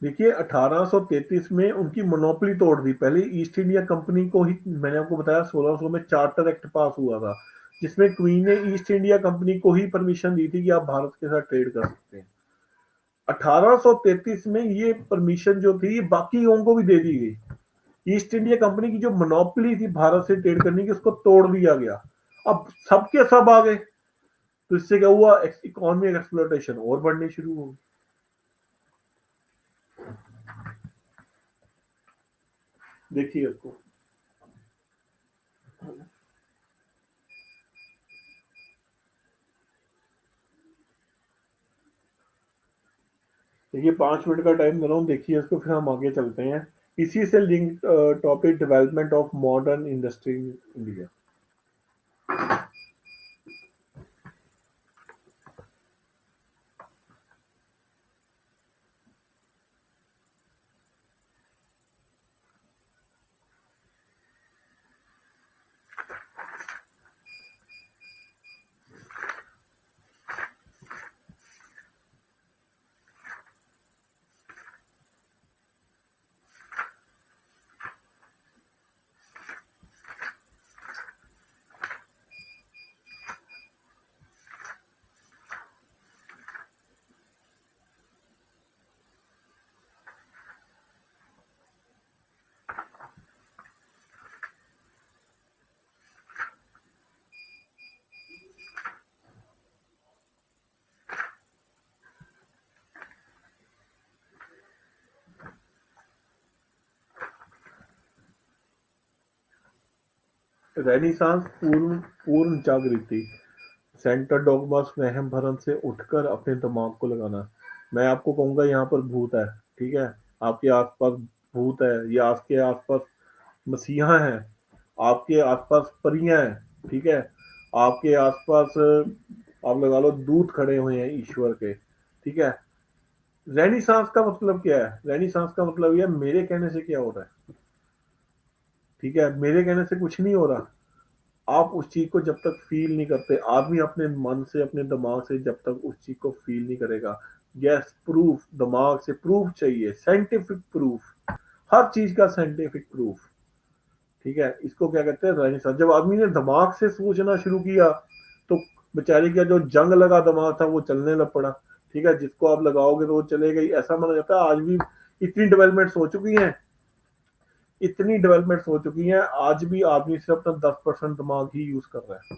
देखिए 1833 में उनकी मोनोपोली तोड़ दी। पहले ईस्ट इंडिया कंपनी को ही, मैंने आपको बताया 1600 में चार्टर एक्ट पास हुआ था, जिसमें क्वीन ने ईस्ट इंडिया कंपनी को ही परमिशन दी थी कि आप भारत के साथ ट्रेड कर सकते हैं। 1833 में ये परमिशन जो थी ये बाकी लोगों को भी दे दी गई। ईस्ट इंडिया कंपनी की जो मोनोपोली थी भारत से ट्रेड करने की, उसको तोड़ दिया गया। अब सबके सब आ गए, तो इससे क्या हुआ, इकोनॉमिक एक्सप्लोटेशन और बढ़नी शुरू हो गई। देखिए इसको, देखिए 5 मिनट का टाइम दे रहा हूँ, देखिए इसको, फिर हम आगे चलते हैं। इसी से link topic, development of modern industry in India. Renaissance पूर्ण पूर्ण जागृति, सेंटर डॉगमास वहम भरम से उठकर अपने दिमाग को लगाना। मैं आपको कहूंगा यहाँ पर भूत है, ठीक है, आपके आसपास भूत है, या आपके आसपास मसीहा हैं, आपके आसपास परियां हैं, ठीक है, आपके आसपास आप लगा लो दूत खड़े हुए हैं ईश्वर के, ठीक है। रेनिसांस का मतलब क्या है, रेनिसांस का मतलब यह मेरे कहने से क्या हो रहा है, ठीक है, मेरे कहने से कुछ नहीं हो रहा। आप उस चीज को जब तक फील नहीं करते, आदमी अपने मन से, अपने दिमाग से जब तक उस चीज को फील नहीं करेगा, यस प्रूफ, दिमाग से प्रूफ चाहिए, साइंटिफिक प्रूफ, हर चीज का साइंटिफिक प्रूफ, ठीक है। इसको क्या कहते हैं, रेनेसां। जब आदमी ने दिमाग से सोचना शुरू किया, तो बेचारे का जो जंग लगा दिमाग था वो चलने लग पड़ा, ठीक है। जिसको आप लगाओगे तो वो चलेगा ही, ऐसा माना जाता है। आज भी इतनी डेवलपमेंट हो चुकी है, इतनी डेवलपमेंट हो चुकी है, आज भी आदमी सिर्फ अपना 10% दिमाग ही यूज कर रहा है,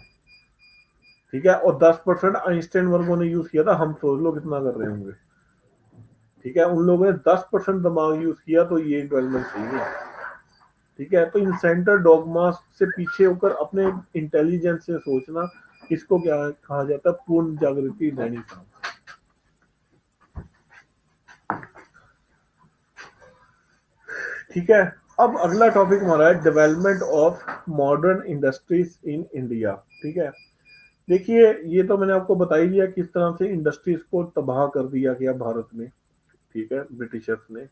ठीक है। और 10% आइंस्टाइन वर्गों ने यूज किया था, हम सोच लो कितना कर रहे होंगे, ठीक है। उन लोगों ने 10% दिमाग यूज किया, तो ये डेवलपमेंट सही है, ठीक है। तो इन सेंटर डॉगमा से पीछे होकर अपने इंटेलिजेंस से सोचना, इसको क्या कहा जाता है, पूर्ण जागृति रहनी चाहिए, ठीक है। अब अगला टॉपिक हमारा है development of modern industries in India, ठीक है। देखिए ये तो मैंने आपको बता ही दिया किस तरह से इंडस्ट्रीज को तबाह कर दिया गया भारत में, ठीक है, ब्रिटिशर्स ने।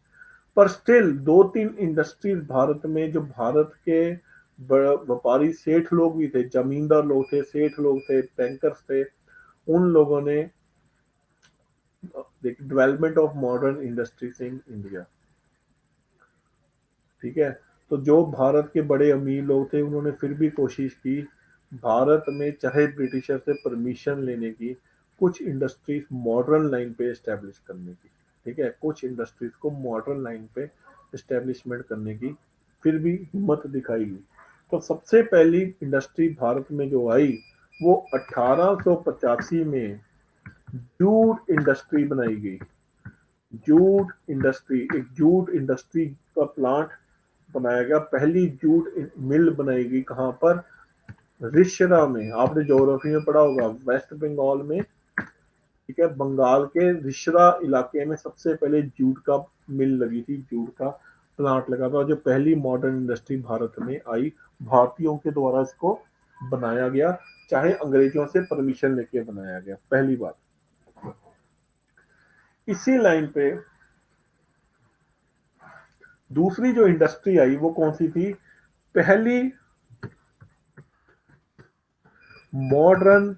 पर स्टिल दो तीन इंडस्ट्रीज भारत में, जो भारत के व्यापारी सेठ लोग भी थे, जमींदार लोग थे, सेठ लोग थे, बैंकर्स थे, उन लोगों ने development of modern industries in India, ठीक है। तो जो भारत के बड़े अमीर लोग थे उन्होंने फिर भी कोशिश की भारत में चाहे ब्रिटिशर से परमिशन लेने की, कुछ इंडस्ट्रीज मॉडर्न लाइन पे इस्टेब्लिश करने की। ठीक है, कुछ इंडस्ट्रीज को मॉडर्न लाइन पे इस्टेब्लिशमेंट करने की फिर भी हिम्मत दिखाई गई। तो सबसे पहली इंडस्ट्री भारत में जो आई वो 1885 में जूट इंडस्ट्री बनाई गई। जूट इंडस्ट्री, एक जूट इंडस्ट्री का प्लांट बनाया गया। पहली जूट मिल बनाई गई कहाँ पर? रिश्रा में। आपने ज्योग्राफी में पढ़ा होगा, वेस्ट बंगाल में। ठीक है, बंगाल के रिश्रा इलाके में सबसे पहले जूट का मिल लगी थी, जूट का प्लांट लगा था। जो पहली मॉडर्न इंडस्ट्री भारत में आई, भारतीयों के द्वारा इसको बनाया गया, चाहे अंग्रेजों से परमिशन लेके बनाया गया, पहली बात। इसी लाइन पे दूसरी जो इंडस्ट्री आई वो कौन सी थी? पहली मॉडर्न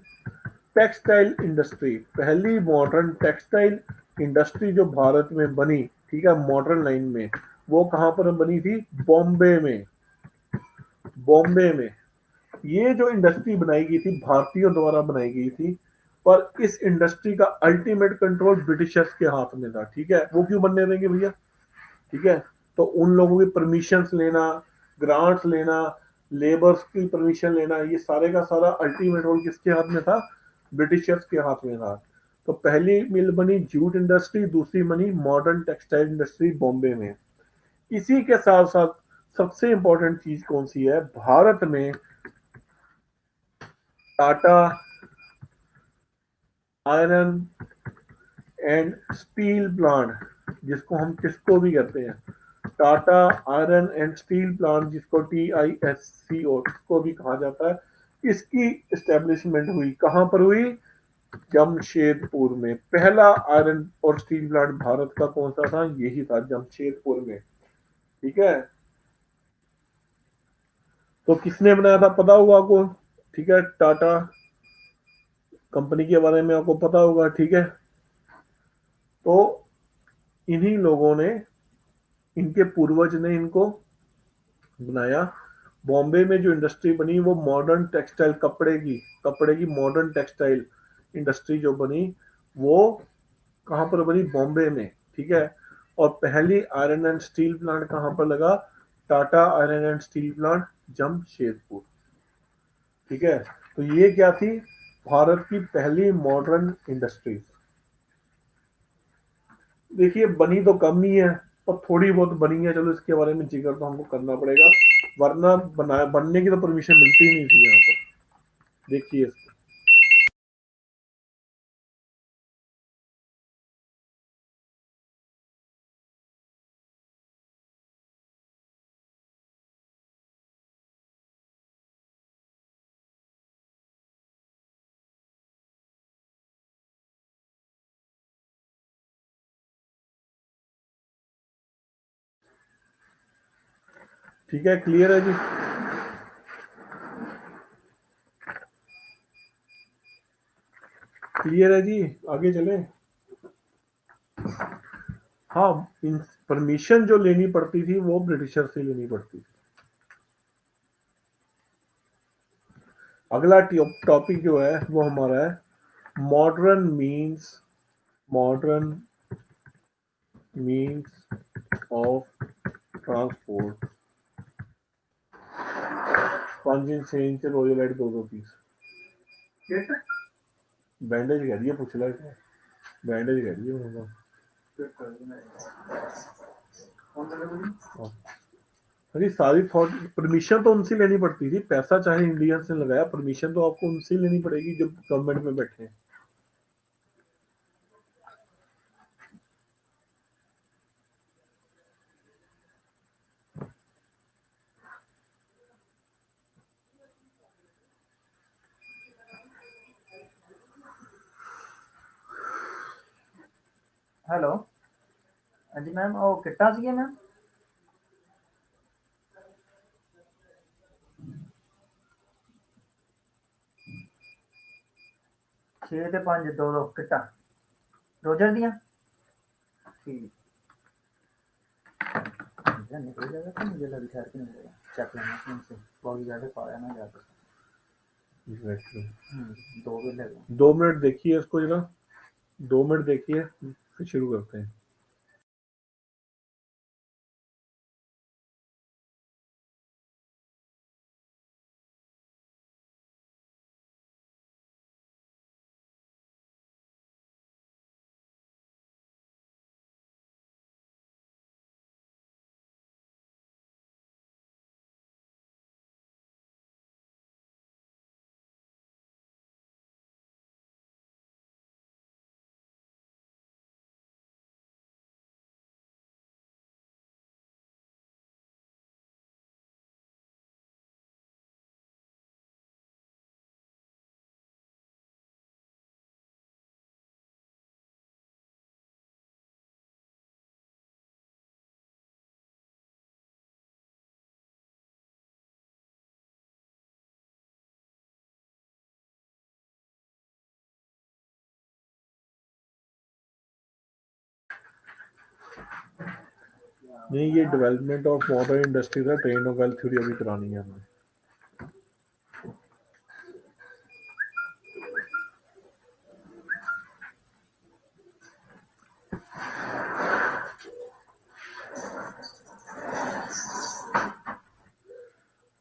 टेक्सटाइल इंडस्ट्री। पहली मॉडर्न टेक्सटाइल इंडस्ट्री जो भारत में बनी, ठीक है, मॉडर्न लाइन में, वो कहां पर बनी थी? बॉम्बे में। बॉम्बे में ये जो इंडस्ट्री बनाई गई थी भारतीयों द्वारा बनाई गई थी, पर इस इंडस्ट्री का अल्टीमेट कंट्रोल ब्रिटिशर्स के हाथ में था। ठीक है, वो क्यों बनने देंगे भैया? ठीक है, तो उन लोगों की परमिशन लेना, ग्रांट्स लेना, लेबर्स की परमिशन लेना, ये सारे का सारा अल्टीमेट रोल किसके हाथ में था? ब्रिटिशर्स के हाथ में था। तो पहली मिल बनी जूट इंडस्ट्री, दूसरी बनी मॉडर्न टेक्सटाइल इंडस्ट्री बॉम्बे में। इसी के साथ साथ सबसे इंपॉर्टेंट चीज कौन सी है? भारत में Tata iron and steel plant, जिसको हम किसको भी कहते हैं, Tata iron and steel plant, जिसको TISCO को भी कहा जाता है, इसकी एस्टेब्लिशमेंट हुई। कहां पर हुई? जमशेदपुर में। पहला आयरन और स्टील प्लांट भारत का कौन सा था? यही था, जमशेदपुर में। ठीक है, तो किसने बनाया था पता होगा आपको? ठीक है, टाटा कंपनी के बारे में आपको पता होगा। ठीक है, तो इन्हीं लोगों ने, इनके पूर्वज ने इनको बनाया। बॉम्बे में जो इंडस्ट्री बनी वो मॉडर्न टेक्सटाइल, कपड़े की मॉडर्न टेक्सटाइल इंडस्ट्री जो बनी वो कहां पर बनी? बॉम्बे में। ठीक है, और पहली आयरन एंड स्टील प्लांट कहां पर लगा? Tata iron and steel plant, Jamshedpur. ठीक है, तो ये क्या थी? भारत की पहली मॉडर्न इंडस्ट्री। देखिए बनी तो कम ही है, पर थोड़ी बहुत बनी है, चलो इसके बारे में जिक्र तो हमको करना पड़ेगा, वरना बनने की तो परमिशन मिलती ही नहीं थी यहाँ पर। देखिए, ठीक है, क्लियर है जी? क्लियर है जी? आगे चले। हाँ, परमिशन जो लेनी पड़ती थी वो ब्रिटिशर से लेनी पड़ती थी। अगला टॉपिक जो है वो हमारा है modern means, modern means of transport. 5 inch 6 inch rose light 2 2 piece. Bandage कह दिया, पूछ ला, बैंडेज कह दिया। अरे सारी थॉट, परमिशन तो उनसे लेनी पड़ती थी, पैसा चाहे इंडियन से लगाया, परमिशन तो आपको उनसे लेनी पड़ेगी जब गवर्नमेंट में बैठे हैं। हेलो, हाँ जी मैम, वो किट्टा सी है मैम। 6 ते 5 2 2 किट्टा रोजर दियां। ठीक अच्छा निकल जाएगा तो मुझे लग ठहर के निकलेगा, चेक लेना है उनसे, बहुत ज़्यादा पाया ना ज़्यादा। एग्जैक्टली। 2 भी लगेगा। 2 मिनट देखिए इसको जरा, 2 मिनट देखिए, फिर शुरू करते हैं। नहीं, ये डेवलपमेंट ऑफ मॉडर्न इंडस्ट्री का ट्रेन ऑफ वेल्थ थ्योरी अभी करानी है हमें।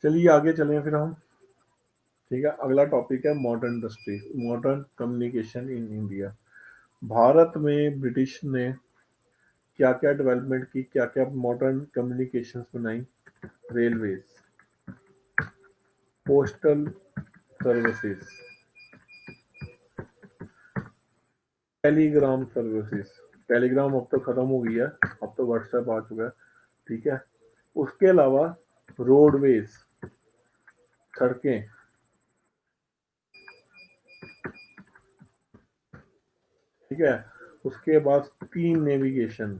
चलिए आगे चलें फिर हम। ठीक है, अगला टॉपिक है modern industry, modern communication in India. Bharat में ब्रिटिश ने क्या क्या डेवलपमेंट की, क्या क्या मॉडर्न कम्युनिकेशंस बनाई? Railways, postal services, Telegram services. Telegram अब तो खत्म हो गया है, अब तो व्हाट्सएप आ चुका है। ठीक है, उसके अलावा रोडवेज, सड़कें। ठीक है, उसके बाद स्टीम नेविगेशन।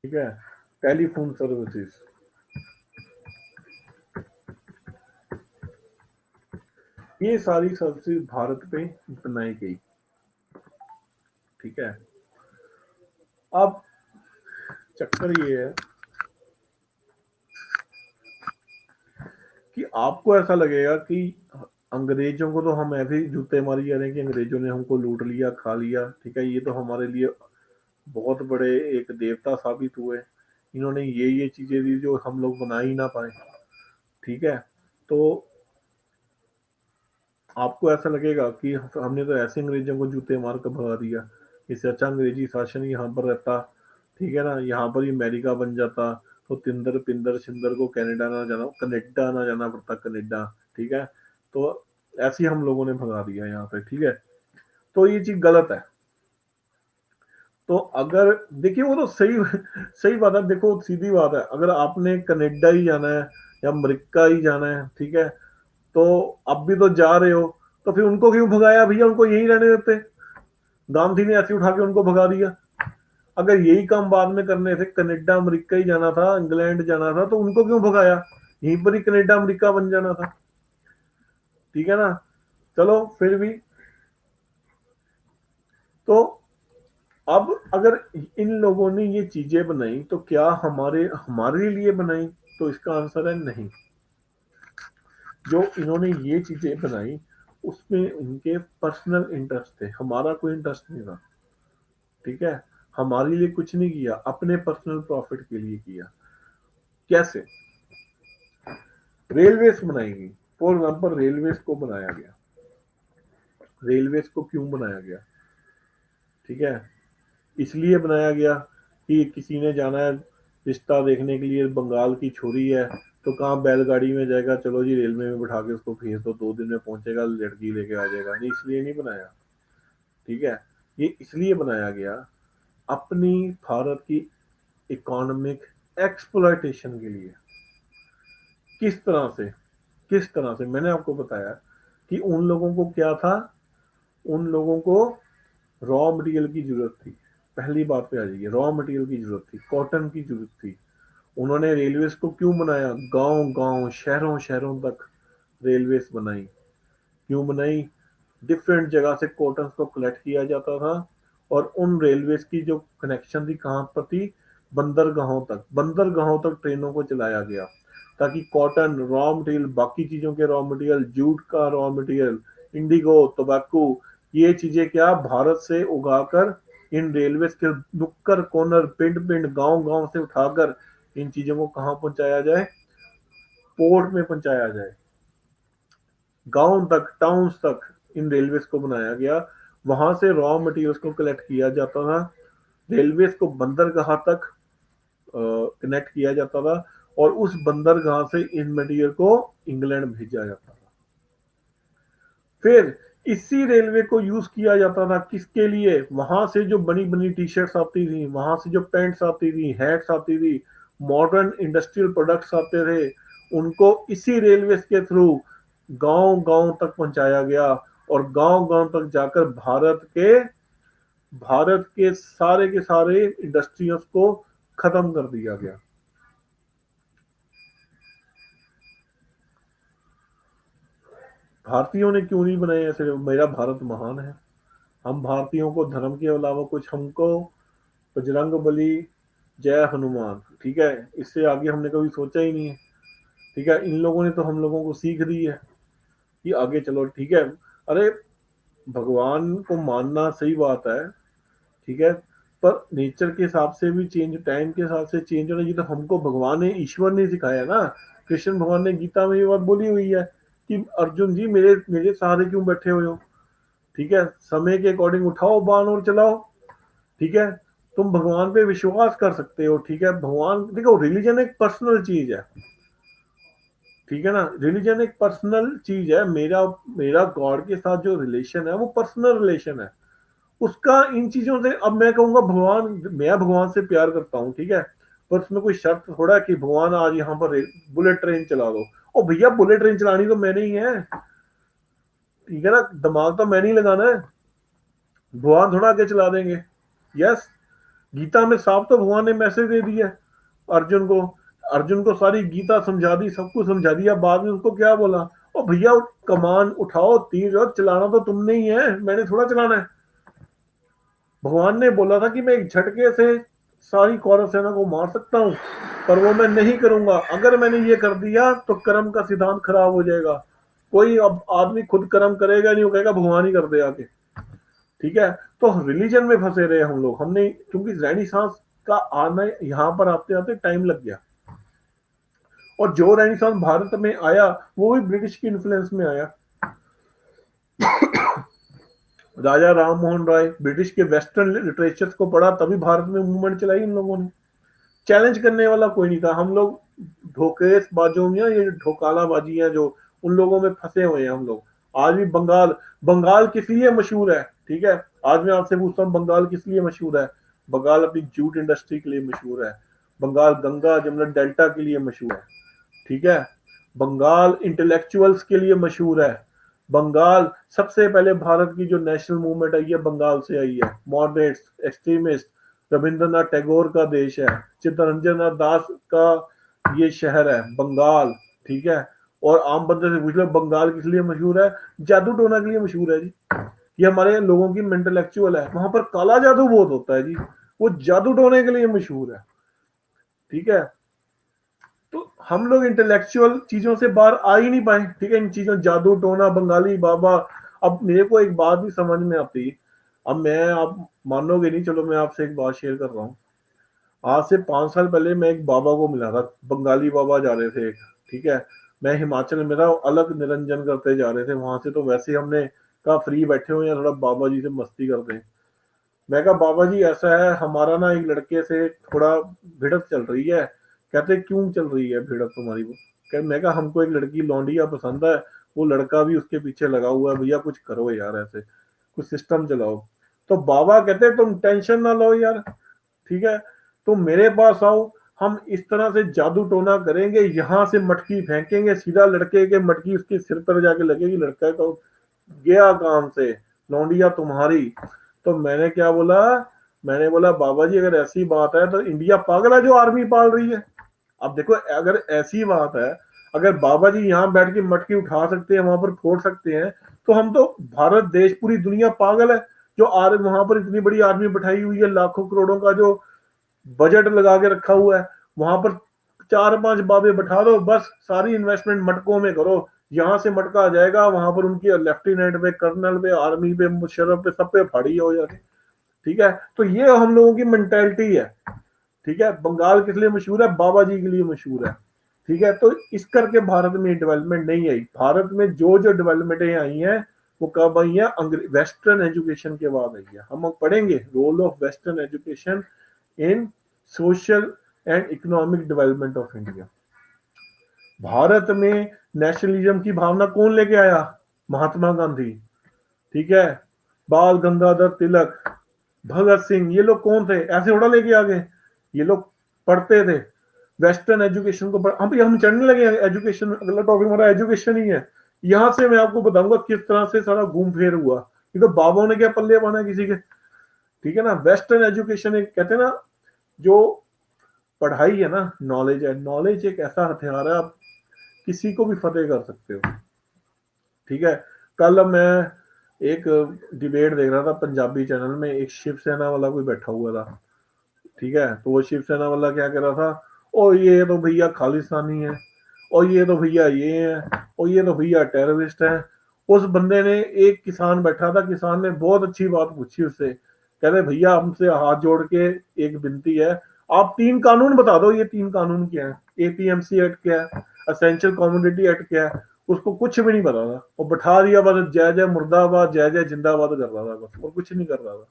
ठीक है, टेलीफोन सर्विसेज। ये सारी सर्विसेज भारत पे बनाई गई। ठीक है, अब चक्कर ये है कि आपको ऐसा लगेगा कि अंग्रेजों को तो हम ऐसे ही जूते मारी जा रहे हैं कि अंग्रेजों ने हमको लूट लिया, खा लिया। ठीक है, ये तो हमारे लिए बहुत बड़े एक देवता साबित हुए, इन्होंने ये चीजें दी जो हम लोग बना ही ना पाए। ठीक है, तो आपको ऐसा लगेगा कि हमने तो ऐसे अंग्रेजों को जूते मार कर भगा दिया, इससे अच्छा अंग्रेजी शासन यहाँ पर रहता। ठीक है ना, यहाँ पर ही अमेरिका बन जाता, तो तिंदर पिंदर छिंदर को कनेडा ना जाना पड़ता, कनेडा। ठीक है, तो ऐसे ही हम लोगों ने भगा दिया यहाँ पे। ठीक है, तो ये चीज गलत है। तो अगर देखिए, वो तो सही सही बात है। देखो सीधी बात है, अगर आपने कनेडा ही जाना है या अमेरिका ही जाना है, ठीक है, तो अब भी तो जा रहे हो, तो फिर उनको क्यों भगाया भैया? उनको यही रहने देते। गांधी ने ऐसे उठा के उनको भगा दिया। अगर यही काम बाद में करने थे, कनेडा अमेरिका ही जाना था, इंग्लैंड जाना था, तो उनको क्यों भगाया? यहीं पर ही कनेडा अमेरिका बन जाना था। ठीक है ना, चलो फिर भी। तो अब अगर इन लोगों ने ये चीजें बनाई तो क्या हमारे हमारे लिए बनाई? तो इसका आंसर है नहीं। जो इन्होंने ये चीजें बनाई उसमें उनके पर्सनल इंटरेस्ट थे, हमारा कोई इंटरेस्ट नहीं था। ठीक है, हमारे लिए कुछ नहीं किया, अपने पर्सनल प्रॉफिट के लिए किया। कैसे? रेलवेज बनाई गई। फॉर एग्जाम्पल, रेलवेज को बनाया गया। रेलवेज को क्यों बनाया गया? ठीक है, इसलिए बनाया गया कि किसी ने जाना है रिश्ता देखने के लिए, बंगाल की छोरी है, तो कहाँ बैलगाड़ी में जाएगा, चलो जी रेलवे में बिठा के उसको भेज दो, 2 दिन में पहुंचेगा, लड़की लेके आ जाएगा। नहीं, इसलिए नहीं बनाया। ठीक है, ये इसलिए बनाया गया अपनी भारत की इकोनॉमिक एक्सप्लॉयटेशन के लिए। किस तरह से? किस तरह से मैंने आपको बताया कि उन लोगों को क्या था, उन लोगों को रॉ मटेरियल की जरूरत थी। पहली बात पे आ जाइए, रॉ मटेरियल की जरूरत थी, कॉटन की जरूरत थी। उन्होंने रेलवेज को क्यों बनाया? गांव गांव, शहरों शहरों तक रेलवेज बनाई। क्यों बनाई? डिफरेंट जगह से कॉटन को कलेक्ट किया जाता था और उन रेलवे की जो कनेक्शन थी कहाँ पर थी, बंदरगाहों तक ट्रेनों को चलाया गया, ताकि कॉटन रॉ मटेरियल, बाकी चीजों के रॉ मटेरियल, जूट का रॉ मटेरियल, इंडिगो, टोबैको, ये चीजें क्या भारत से उगाकर इन रेलवे के नुक्कड़ कॉर्नर, पिंड पिंड, गांव गांव से उठाकर इन चीजों को कहाँ पहुंचाया जाए, पोर्ट में पहुंचाया जाए, गांव तक, टाउन्स तक इन रेलवे को बनाया गया। वहां से रॉ मटेरियल्स को कलेक्ट किया जाता था, रेलवे को बंदरगाह तक कनेक्ट किया जाता था, और उस बंदरगाह से इन मटेरियल को इंग्लैंड भेजा जाता था। फिर इसी रेलवे को यूज किया जाता था किसके लिए, वहां से जो बनी बनी टी शर्ट्स आती थी, वहां से जो पैंट्स आती थी, हैट्स आती थी, मॉडर्न इंडस्ट्रियल प्रोडक्ट्स आते थे, उनको इसी रेलवे के थ्रू गांव गांव तक पहुंचाया गया, और गांव गांव तक जाकर भारत के सारे इंडस्ट्रियों को खत्म कर दिया गया। भारतीयों ने क्यों नहीं बनाए ऐसे, मेरा भारत महान है, हम भारतीयों को धर्म के अलावा कुछ, हमको बजरंग बली, जय हनुमान, ठीक है, इससे आगे हमने कभी सोचा ही नहीं है। ठीक है, इन लोगों ने तो हम लोगों को सीख दी है कि आगे चलो, ठीक है। अरे भगवान को मानना सही बात है, ठीक है, पर नेचर के हिसाब से भी चेंज, टाइम के हिसाब से चेंज होना, ये तो हमको भगवान ने, ईश्वर ने सिखाया ना। कृष्ण भगवान ने गीता में ये बात बोली हुई है कि अर्जुन जी मेरे मेरे सहारे क्यों बैठे हुए हो, ठीक है, समय के अकॉर्डिंग उठाओ बाण और चलाओ, ठीक है, तुम भगवान पे विश्वास कर सकते हो, ठीक है। भगवान, देखो रिलीजन एक पर्सनल चीज है, ठीक है ना, रिलीजन एक पर्सनल चीज है, मेरा मेरा गॉड के साथ जो रिलेशन है वो पर्सनल रिलेशन है, उसका इन चीजों से, अब मैं कहूंगा भगवान, मैं भगवान से प्यार करता हूँ, ठीक है, पर उसमें कोई शर्त थोड़ा है कि भगवान आज यहाँ पर बुलेट ट्रेन चला दो, ओ भैया बुलेट ट्रेन चलानी तो मैंने ही है, ठीक है ना, दिमाग तो मैंने ही लगाना है, भगवान थोड़ा आगे चला देंगे। यस, गीता में साफ तो भगवान ने मैसेज दे दिया अर्जुन को, अर्जुन को सारी गीता समझा दी, सब कुछ समझा दिया, बाद में उसको क्या बोला, ओ भैया कमान उठाओ, तीर और चलाना तो तुमने ही है, मैंने थोड़ा चलाना है। भगवान ने बोला था कि मैं एक झटके से सारी कौरव सेना को मार सकता हूं, पर वो मैं नहीं करूंगा, अगर मैंने ये कर दिया तो कर्म का सिद्धांत खराब हो जाएगा, कोई अब आदमी खुद कर्म करेगा नहीं, वो कहेगा भगवान ही कर दे आके, ठीक है। तो रिलीजन में फंसे रहे हम लोग, हमने, क्योंकि रेनेसांस का आना यहाँ पर आते आते टाइम लग गया, और जो रेनेसांस भारत में आया वो भी ब्रिटिश की इन्फ्लुएंस में आया। राजा राम मोहन राय ब्रिटिश के वेस्टर्न लिटरेचर को पढ़ा, तभी भारत में मूवमेंट चलाई इन लोगों ने, चैलेंज करने वाला कोई नहीं था। हम लोग धोखेबाजों में, ये ढोकालाबाजी है जो, उन लोगों में फंसे हुए हैं हम लोग। आज भी बंगाल, बंगाल किस लिए मशहूर है, ठीक है, आज मैं आपसे पूछता हूँ बंगाल किस लिए मशहूर है, बंगाल अपनी जूट इंडस्ट्री के लिए मशहूर है, बंगाल गंगा जमुना डेल्टा के लिए मशहूर है, ठीक है, बंगाल इंटेलेक्चुअल्स के लिए मशहूर है, बंगाल सबसे पहले भारत की जो नेशनल मूवमेंट आई है बंगाल से आई है, मॉडरेट्स, एक्सट्रीमिस्ट, रविंद्रनाथ टैगोर का देश है, चित्तरंजन दास का ये शहर है बंगाल, ठीक है। और आम बंदे से पूछ लो बंगाल किस लिए मशहूर है, जादू टोना के लिए मशहूर है जी, ये हमारे लोगों की मेंटलेक्चुअल है, वहां पर काला जादू बहुत होता है जी, वो जादू टोने के लिए मशहूर है, ठीक है। तो हम लोग इंटेलेक्चुअल चीजों से बाहर आ ही नहीं पाए, ठीक है, इन चीजों, जादू टोना, बंगाली बाबा। अब मेरे को एक बात भी समझ में आती, अब मैं, आप मानोगे नहीं, चलो मैं आपसे एक बात शेयर कर रहा हूँ। आज से 5 साल पहले मैं एक बाबा को मिला था, बंगाली बाबा जा रहे थे एक, ठीक है, मैं हिमाचल में था, अलग निरंजन करते जा रहे थे, वहां से तो वैसे ही हमने कहा फ्री बैठे हुए हैं, थोड़ा बाबा जी से मस्ती करते हैं। मैं कहा बाबा जी ऐसा है, हमारा ना एक लड़के से थोड़ा भिड़त चल रही है। कहते क्यों चल रही है भिड़त तुम्हारी, वो कह, मैं कहा हमको एक लड़की लौंडिया पसंद है, वो लड़का भी उसके पीछे लगा हुआ है, भैया कुछ करो यार, ऐसे कुछ सिस्टम चलाओ। तो बाबा कहते तुम टेंशन ना लो यार, ठीक है, तुम मेरे पास आओ, हम इस तरह से जादू टोना करेंगे, यहाँ से मटकी फेंकेंगे, सीधा लड़के के मटकी उसके सिर पर जाके लगेगी, लड़का तो गया काम से, लौंडिया तुम्हारी। तो मैंने क्या बोला, मैंने बोला बाबा जी अगर ऐसी बात है तो इंडिया पागल है जो आर्मी पाल रही है। अब देखो अगर ऐसी बात है, अगर बाबा जी यहाँ बैठ के मटकी उठा सकते हैं, वहां पर फोड़ सकते हैं, तो हम तो, भारत देश, पूरी दुनिया पागल है, जो वहां पर इतनी बड़ी आर्मी बैठाई हुई है, लाखों करोड़ों का जो बजट लगा के रखा हुआ है, वहां पर 4-5 बाबे बैठा दो, बस सारी इन्वेस्टमेंट मटकों में करो, यहाँ से मटका आ जाएगा, वहां पर उनकी लेफ्टिनेंट पे, कर्नल पे, आर्मी पे, मुशर्रफ पे, सब पे फाड़ी हो जाती। ठीक है, तो ये हम लोगों की मेंटेलिटी है। ठीक है, बंगाल किस लिए मशहूर है? बाबा जी के लिए मशहूर है। ठीक है, तो इस करके भारत में डेवलपमेंट नहीं आई। भारत में जो जो डेवलपमेंटें आई हैं वो कब आई है? वेस्टर्न एजुकेशन के बाद आई है। हम पढ़ेंगे role of western education in social and economic development of India. Bharat में नेशनलिज्म की भावना कौन लेके आया? महात्मा गांधी। ठीक है, बाल गंगाधर तिलक, भगत सिंह, ये लोग कौन थे? ऐसे उड़ा लेके आ गए। ये लोग पढ़ते थे वेस्टर्न एजुकेशन को। हम चढ़ने लगे एजुकेशन, अगला टॉपिक हमारा एजुकेशन ही है। यहां से मैं आपको बताऊंगा किस तरह से सारा घूम फेर हुआ, ये तो बाबों ने क्या पल्ले बांधा किसी के। ठीक है ना, वेस्टर्न एजुकेशन एक कहते हैं ना, जो पढ़ाई है ना, नॉलेज है, नॉलेज एक ऐसा हथियार है, आप किसी को भी फतेह कर सकते हो। ठीक है, कल मैं एक डिबेट देख रहा था पंजाबी चैनल में, एक शिवसेना वाला कोई बैठा हुआ था। ठीक है, तो वो शिवसेना वाला क्या कह रहा था, ओ ये तो भैया खालिस्तानी है, और ये तो भैया ये है, और ये तो भैया टेररिस्ट है। उस बंदे ने, एक किसान बैठा था, किसान ने बहुत अच्छी बात पूछी उससे, कह रहे भैया हमसे हाथ जोड़ के एक विनती है, आप 3 कानून बता दो, ये 3 कानून क्या है? एपीएमसी एक्ट क्या है? असेंशियल कमोडिटी एक्ट क्या है? उसको कुछ भी नहीं पता था, और बैठा दिया, बस जय जय मुर्दाबाद, जय जय जिंदाबाद कर रहा था बस, और कुछ नहीं कर रहा था।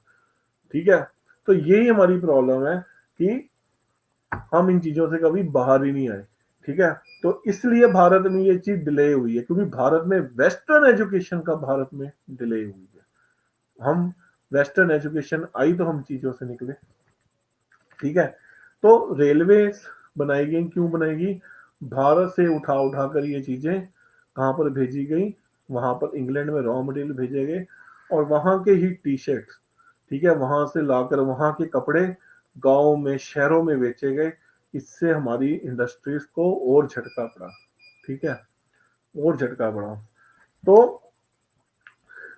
ठीक है, तो यही हमारी प्रॉब्लम है कि हम इन चीजों से कभी बाहर ही नहीं आए। ठीक है, तो इसलिए भारत में ये चीज डिले हुई है, क्योंकि भारत में वेस्टर्न एजुकेशन का भारत में डिले हुई है। हम वेस्टर्न एजुकेशन आई तो हम चीजों से निकले। ठीक है, तो रेलवे बनाई गई, क्यों बनाएगी? भारत से उठा उठा कर ये चीजें कहाँ पर भेजी गई? वहां पर इंग्लैंड में रॉ मटेरियल भेजे गए, और वहां के ही टी शर्ट, ठीक है, वहां से लाकर वहां के कपड़े गांव में, शहरों में बेचे गए। इससे हमारी इंडस्ट्रीज को और झटका पड़ा। ठीक है, और झटका पड़ा। तो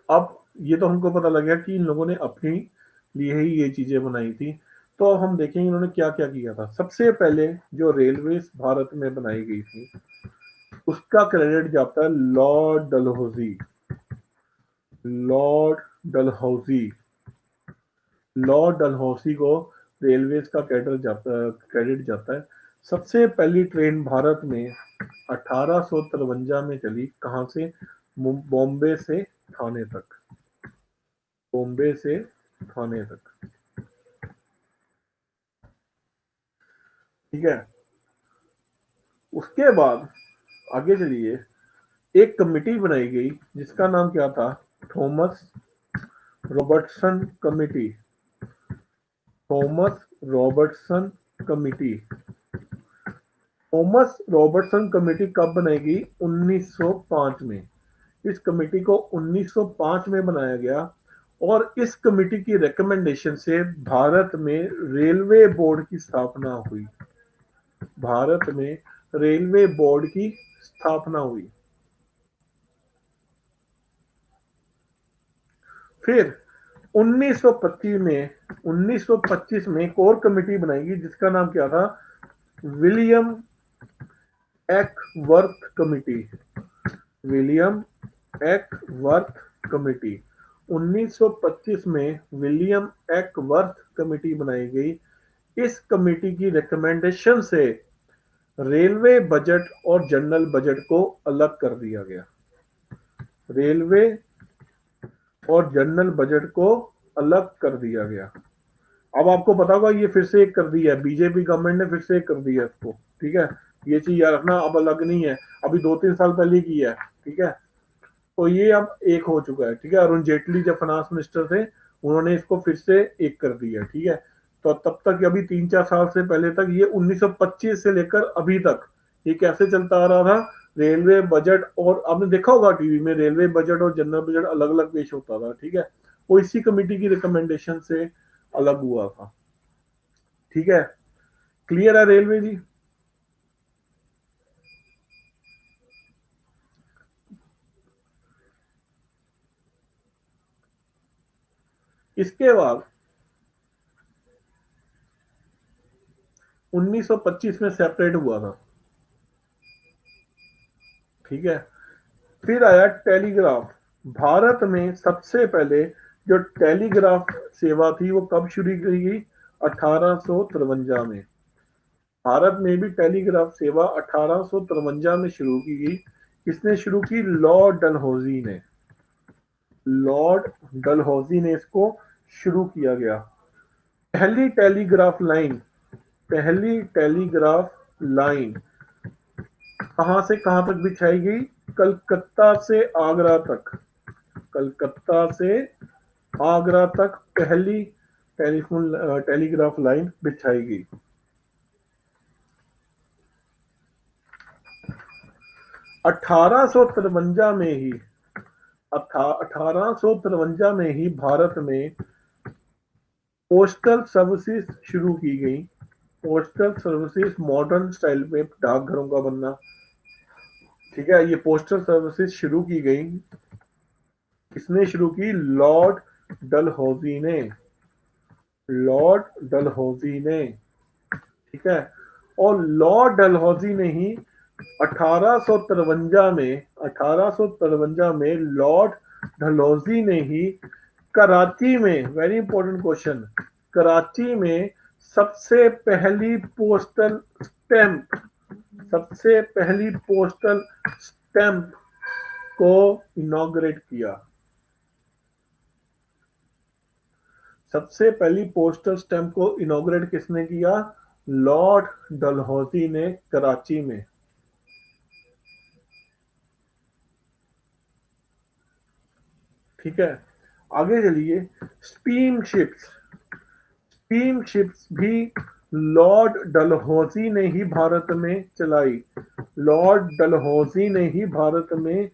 अब ये तो हमको पता लग गया कि इन लोगों ने अपनी लिए ही ये चीजें बनाई थी। तो अब हम देखेंगे इन्होंने क्या क्या किया था। सबसे पहले जो रेलवे भारत में बनाई गई थी, उसका क्रेडिट जाता है Lord Dalhousie. Lord Dalhousie, Lord Dalhousie को रेलवेज का क्रेडिट जाता है। सबसे पहली ट्रेन भारत में 1853 में चली, कहां से? बॉम्बे से थाने तक। बॉम्बे से थाने तक। ठीक है, उसके बाद आगे चलिए, एक कमिटी बनाई गई जिसका नाम क्या था? Thomas Robertson committee. Thomas Robertson committee. Thomas Robertson committee कब बनाई गई? 1905 में। इस कमेटी को 1905 में बनाया गया, और इस कमेटी की रिकमेंडेशन से भारत में रेलवे बोर्ड की स्थापना हुई। भारत में रेलवे बोर्ड की स्थापना हुई। फिर 1925 में एक और कमेटी बनाएगी जिसका नाम क्या था? William Acworth committee. William Acworth committee. 1925 में विलियम एक्वर्थ कमेटी बनाई गई। इस कमेटी की रिकमेंडेशन से रेलवे बजट और जनरल बजट को अलग कर दिया गया। रेलवे और जनरल बजट को अलग कर दिया गया। अब आपको पता होगा ये फिर से एक कर दिया है, बीजेपी गवर्नमेंट ने फिर से एक कर दिया इसको। ठीक है, ये चीज याद रखना, अब अलग नहीं है, अभी 2-3 साल पहले की है। ठीक है, तो ये अब एक हो चुका है। ठीक है, अरुण जेटली जब फाइनेंस मिनिस्टर थे, उन्होंने इसको फिर से एक कर दिया। ठीक है, तो तब तक अभी 3-4 साल से पहले तक ये 1925 से लेकर अभी तक ये कैसे चलता आ रहा था? रेलवे बजट, और आपने देखा होगा टीवी में रेलवे बजट और जनरल बजट अलग अलग पेश होता था। ठीक है, वो इसी कमेटी की रिकमेंडेशन से अलग हुआ था। ठीक है, क्लियर है रेलवे जी? इसके बाद 1925 में सेपरेट हुआ था, ठीक है। फिर आया टेलीग्राफ। भारत में सबसे पहले जो टेलीग्राफ सेवा थी वो कब शुरू की गई? 1853 में। भारत में भी टेलीग्राफ सेवा 1853 में शुरू की गई। किसने शुरू की? लॉर्ड डलहौजी ने। लॉर्ड डलहौजी ने इसको शुरू किया गया। पहली टेलीग्राफ लाइन, पहली टेलीग्राफ लाइन कहां से कहां तक बिछाई गई? कलकत्ता से आगरा तक। कलकत्ता से आगरा तक पहली टेलीग्राफ लाइन बिछाई गई। 1853 में ही 1853 में ही भारत में पोस्टल सर्विसेज शुरू की गई। पोस्टल सर्विसेज मॉडर्न स्टाइल में डाकघरों का बनना, ठीक है। ये पोस्टल सर्विसेज शुरू की गई। किसने शुरू की? लॉर्ड डलहौजी ने। लॉर्ड डलहौजी ने, ठीक है। और लॉर्ड डलहौजी ने ही 1853 में लॉर्ड डलहौजी ने ही कराची में, वेरी इंपॉर्टेंट क्वेश्चन, कराची में सबसे पहली पोस्टल स्टैंप, सबसे पहली पोस्टल स्टैंप को इनॉग्रेट किया। सबसे पहली पोस्टल स्टैंप को इनॉग्रेट किसने किया? लॉर्ड डलहौजी ने, कराची में। ठीक है, आगे चलिए। स्टीम शिप्स, स्टीम शिप्स भी लॉर्ड डलहौजी ने ही भारत में चलाई। लॉर्ड डलहौजी ने ही भारत में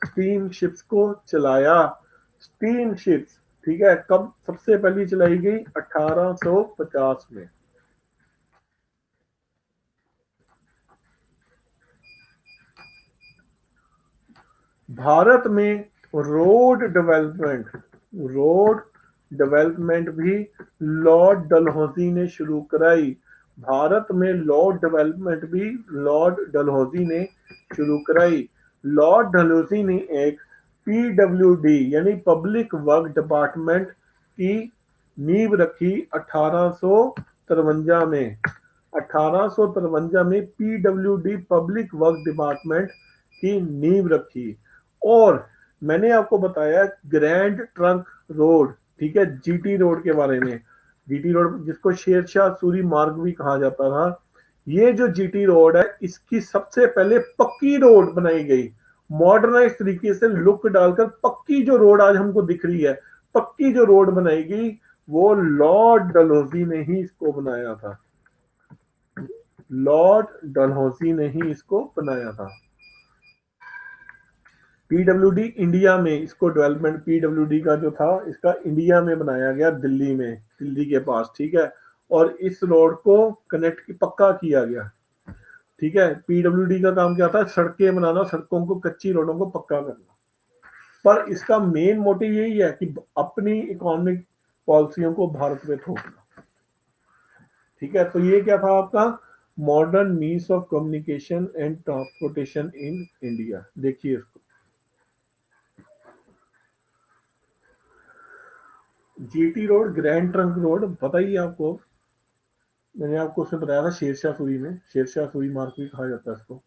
स्टीम शिप्स को चलाया। स्टीम शिप्स, ठीक है, कब सबसे पहली चलाई गई? 1850 में। भारत में रोड डेवलपमेंट, रोड डेवलपमेंट भी लॉर्ड डलहौजी ने शुरू कराई। भारत में लॉर्ड डेवलपमेंट भी लॉर्ड डलहौजी ने शुरू कराई। लॉर्ड डलहौजी ने एक पीडब्ल्यूडी यानी पब्लिक वर्क डिपार्टमेंट की नींव रखी 1853 में। 1853 में पीडब्ल्यूडी पब्लिक वर्क डिपार्टमेंट की नींव रखी। और मैंने आपको बताया ग्रैंड ट्रंक रोड, ठीक है, जीटी रोड के बारे में। जीटी रोड जिसको शेरशाह सूरी मार्ग भी कहा जाता था, ये जो जीटी रोड है इसकी सबसे पहले पक्की रोड बनाई गई। मॉडर्नाइज तरीके से लुक डालकर पक्की जो रोड आज हमको दिख रही है, पक्की जो रोड बनाई गई वो लॉर्ड डलहौजी ने ही इसको बनाया था। लॉर्ड डलहौजी ने ही इसको बनाया था। पीडब्ल्यूडी इंडिया में, इसको डेवलपमेंट पीडब्ल्यूडी का जो था इसका इंडिया में बनाया गया, दिल्ली में, दिल्ली के पास, ठीक है। और इस रोड को कनेक्ट पक्का किया गया, ठीक है। पीडब्ल्यूडी का काम क्या था? सड़कें बनाना, सड़कों को, कच्ची रोडों को पक्का करना। पर इसका मेन मोटिव यही है कि अपनी इकोनॉमिक पॉलिसियों को भारत में थोपना, ठीक है। तो ये क्या था आपका? Modern means of communication and transportation in India. देखिए इसको, GT road, grand trunk road, पता ही आपको, मैंने आपको उसमें बताया था शेरशाह सूरी में, शेरशाह सूरी मार्ग भी कहा जाता है इसको।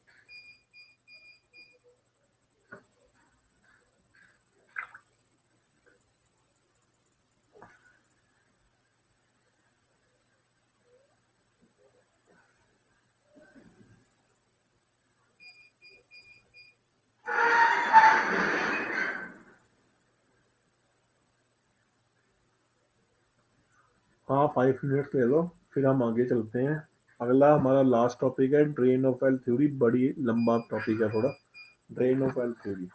हाँ 5 मिनट ले लो, फिर हम आगे चलते हैं। अगला हमारा लास्ट टॉपिक है ड्रेन ऑफ वेल्थ थ्योरी। बड़ी लंबा टॉपिक है थोड़ा, ड्रेन ऑफ वेल्थ थ्योरी।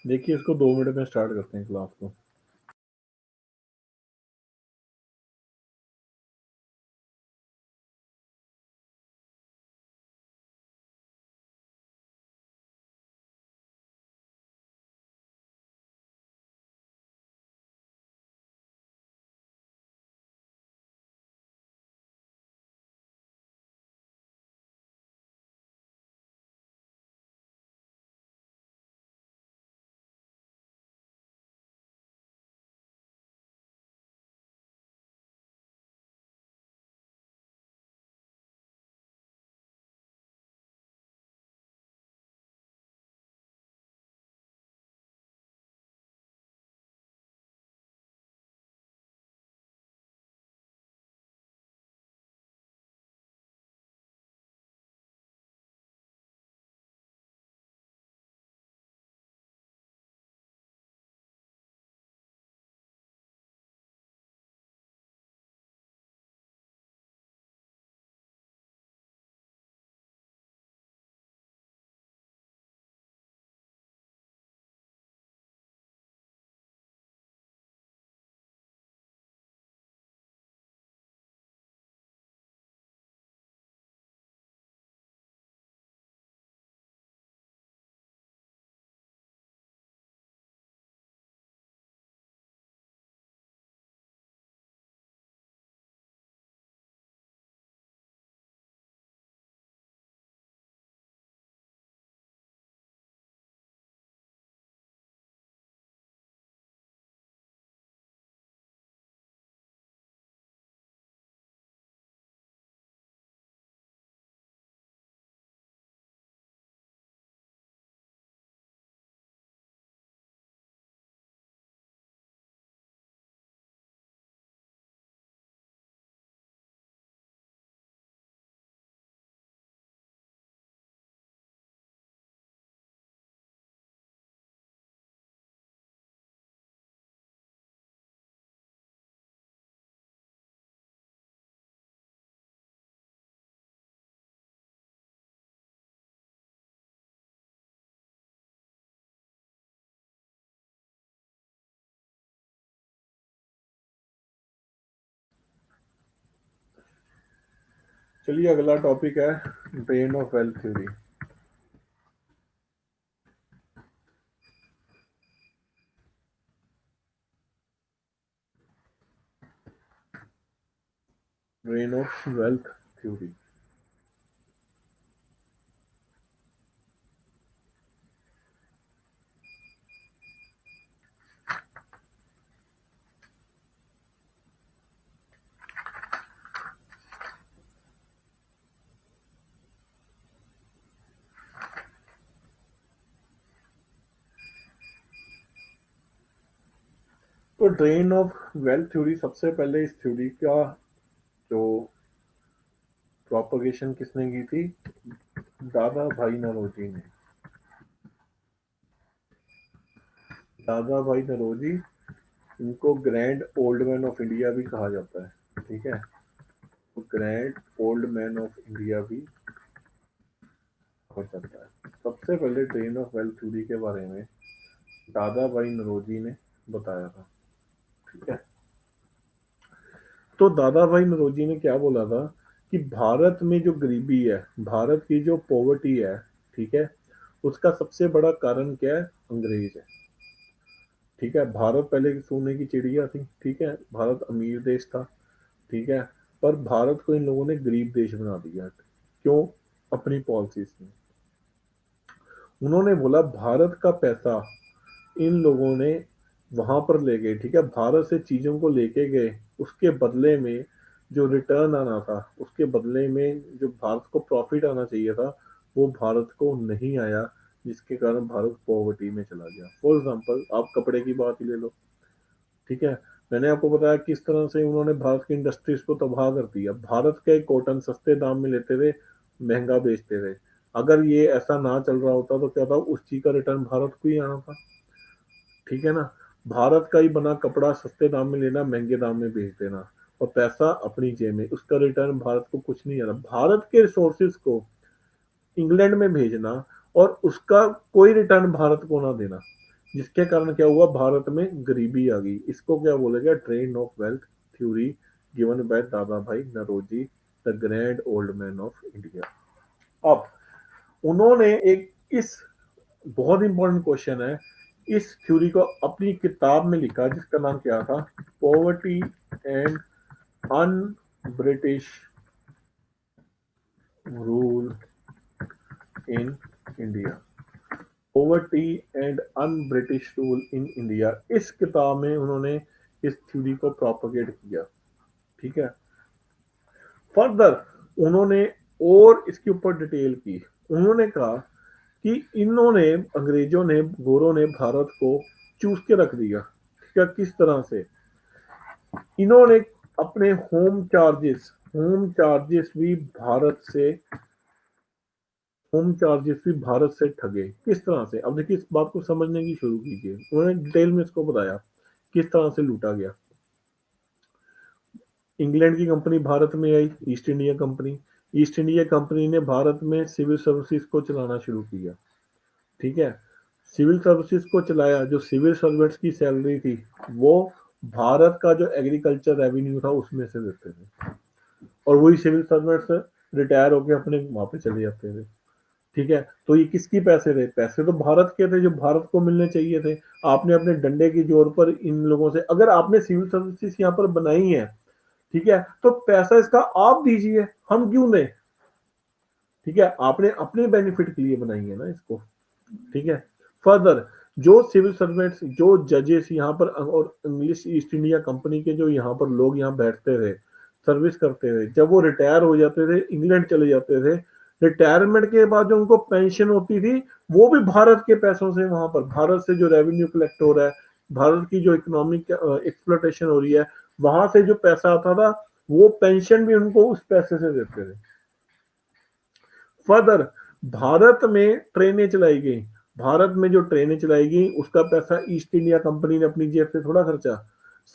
देखिए इसको 2 मिनट में स्टार्ट करते हैं क्लास को। चलिए अगला टॉपिक है drain of wealth theory. Drain of wealth theory. तो ड्रेन ऑफ वेल्थ थ्योरी, सबसे पहले इस थ्योरी का जो प्रोपगेशन किसने की थी? दादा भाई नौरोजी ने। दादा भाई नौरोजी, इनको grand old man of India भी कहा जाता है, ठीक है। तो grand old man of India भी कहा जाता है। सबसे पहले ड्रेन ऑफ वेल्थ थ्योरी के बारे में दादा भाई नौरोजी ने बताया था, ठीक है। तो दादा भाई नौरोजी ने क्या बोला था कि भारत में जो गरीबी है, भारत की जो पॉवर्टी है, ठीक है, उसका सबसे बड़ा कारण क्या है? अंग्रेज है, ठीक है। भारत पहले सोने की चिड़िया थी, ठीक है, भारत अमीर देश था, ठीक है, पर भारत को इन लोगों ने गरीब देश बना दिया। क्यों? अपनी पॉलिसीज में। उन्होंने बोला भारत का पैसा इन लोगों ने वहां पर ले गए, ठीक है, भारत से चीजों को लेके गए, उसके बदले में जो रिटर्न आना था उसके बदले में जो भारत को प्रॉफिट आना चाहिए था वो भारत को नहीं आया, जिसके कारण भारत पॉवर्टी में चला गया। फॉर एग्जाम्पल आप कपड़े की बात ही ले लो, ठीक है। मैंने आपको बताया किस तरह से उन्होंने भारत की इंडस्ट्रीज को तबाह कर दिया। भारत के कॉटन सस्ते दाम में लेते थे, महंगा बेचते थे। अगर ये ऐसा ना चल रहा होता तो क्या था, उस चीज का रिटर्न भारत को ही आना था, ठीक है ना। भारत का ही बना कपड़ा सस्ते दाम में लेना, महंगे दाम में बेच देना और पैसा अपनी जेब में, उसका रिटर्न भारत को कुछ नहीं आना। भारत के रिसोर्सेज को इंग्लैंड में भेजना और उसका कोई रिटर्न भारत को ना देना, जिसके कारण क्या हुआ, भारत में गरीबी आ गई। इसको क्या बोला गया, trend of wealth theory given by दादा भाई Naoroji, the grand old man of India. अब उन्होंने एक इस बहुत इंपॉर्टेंट क्वेश्चन है, इस थ्योरी को अपनी किताब में लिखा जिसका नाम क्या था, poverty and un British rule in India, poverty and un British rule in India. इस किताब में उन्होंने इस थ्योरी को प्रोपोगेट किया, ठीक है। फर्दर उन्होंने और इसके ऊपर डिटेल की। उन्होंने कहा कि इन्होंने अंग्रेजों ने, गोरों ने भारत को चूस के रख दिया, ठीक है। किस तरह से, इन्होंने अपने होम चार्जेस भी भारत से ठगे। किस तरह से, अब देखिए इस बात को समझने की शुरू कीजिए। उन्होंने डिटेल में इसको बताया किस तरह से लूटा गया। इंग्लैंड की कंपनी भारत में आई, East India company. East India company ने भारत में सिविल सर्विसेज को चलाना शुरू किया, ठीक है। सिविल सर्विसेज को चलाया, जो सिविल सर्वेंट्स की सैलरी थी वो भारत का जो एग्रीकल्चर रेवेन्यू था उसमें से देते थे, और वही सिविल सर्वेंट्स रिटायर होकर अपने वहां पे चले जाते थे, ठीक है। तो ये किसकी पैसे थे, पैसे तो भारत के थे जो भारत को मिलने चाहिए थे। आपने अपने डंडे की जोर पर इन लोगों से, अगर आपने सिविल सर्विसेज यहाँ पर बनाई है, ठीक है, तो पैसा इसका आप दीजिए, हम क्यों दें, ठीक है। आपने अपने बेनिफिट के लिए बनाई है ना इसको, ठीक है। फर्दर जो सिविल सर्वेंट्स, जो जजेस यहाँ पर और इंग्लिश ईस्ट इंडिया कंपनी के जो यहाँ पर लोग यहाँ बैठते थे, सर्विस करते थे, जब वो रिटायर हो जाते थे, इंग्लैंड चले जाते थे, रिटायरमेंट के बाद जो उनको पेंशन होती थी वो भी भारत के पैसों से, वहां पर भारत से जो रेवेन्यू कलेक्ट हो रहा है, भारत की जो इकोनॉमिक एक्सप्लोटेशन हो रही है, वहां से जो पैसा आता था वो पेंशन भी उनको उस पैसे से देते थे। फर्दर भारत में ट्रेनें चलाई गई, भारत में जो ट्रेनें चलाई गई उसका पैसा ईस्ट इंडिया कंपनी ने अपनी जेब से थोड़ा खर्चा,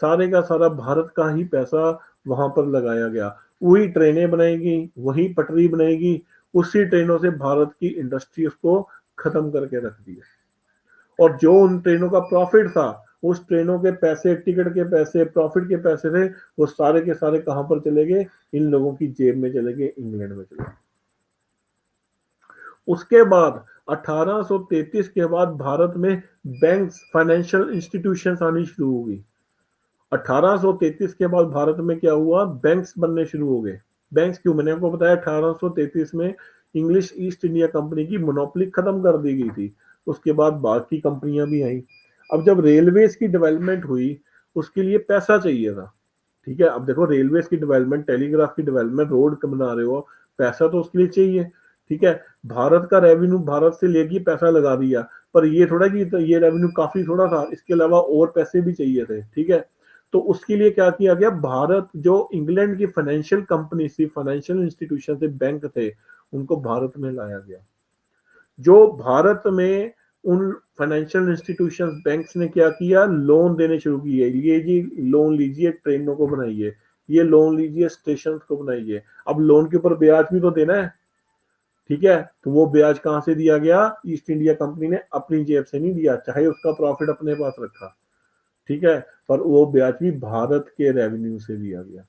सारे का सारा भारत का ही पैसा वहां पर लगाया गया। वही ट्रेनें बनाएगी, वही पटरी बनाएगी, उसी ट्रेनों से भारत की इंडस्ट्री उसको खत्म करके रख दी। और जो उन ट्रेनों का प्रॉफिट था, उस ट्रेनों के पैसे, टिकट के पैसे, प्रॉफिट के पैसे थे, वो सारे के सारे कहां पर चले गए, इन लोगों की जेब में चले गए, इंग्लैंड में चले गए। उसके बाद 1833 के बाद भारत में बैंक्स, फाइनेंशियल इंस्टीट्यूशंस आनी शुरू हो गई। 1833 के बाद भारत में क्या हुआ, बैंक्स बनने शुरू हो गए। बैंक्स क्यों, मैंने आपको बताया 1833 में इंग्लिश ईस्ट इंडिया कंपनी की मोनोपोली खत्म कर दी गई थी, उसके बाद बाकी कंपनियां भी आई। अब जब रेलवेज की डेवलपमेंट हुई, उसके लिए पैसा चाहिए था, ठीक है। अब देखो रेलवेज की डेवलपमेंट, टेलीग्राफ की डेवलपमेंट, रोड बना रहे हो, पैसा तो उसके लिए चाहिए, ठीक है। भारत का रेवेन्यू भारत से लेके पैसा लगा दिया, पर ये थोड़ा कि ये रेवेन्यू काफी थोड़ा था, इसके अलावा और पैसे भी चाहिए थे, ठीक है। तो उसके लिए क्या किया गया, भारत जो इंग्लैंड की फाइनेंशियल कंपनी थी, फाइनेंशियल इंस्टीट्यूशन थे, बैंक थे, उनको भारत में लाया गया। जो भारत में उन फाइनेंशियल इंस्टीट्यूशन बैंक्स ने क्या किया, लोन देने शुरू किए। ये जी लोन लीजिए, ट्रेनों को बनाइए, ये लोन लीजिए, स्टेशन को बनाइए। अब लोन के ऊपर ब्याज भी तो देना है, ठीक है। तो वो ब्याज कहां से दिया गया, ईस्ट इंडिया कंपनी ने अपनी जेब से नहीं दिया, चाहे उसका प्रॉफिट अपने पास रखा, ठीक है, पर वो ब्याज भी भारत के रेवेन्यू से दिया गया,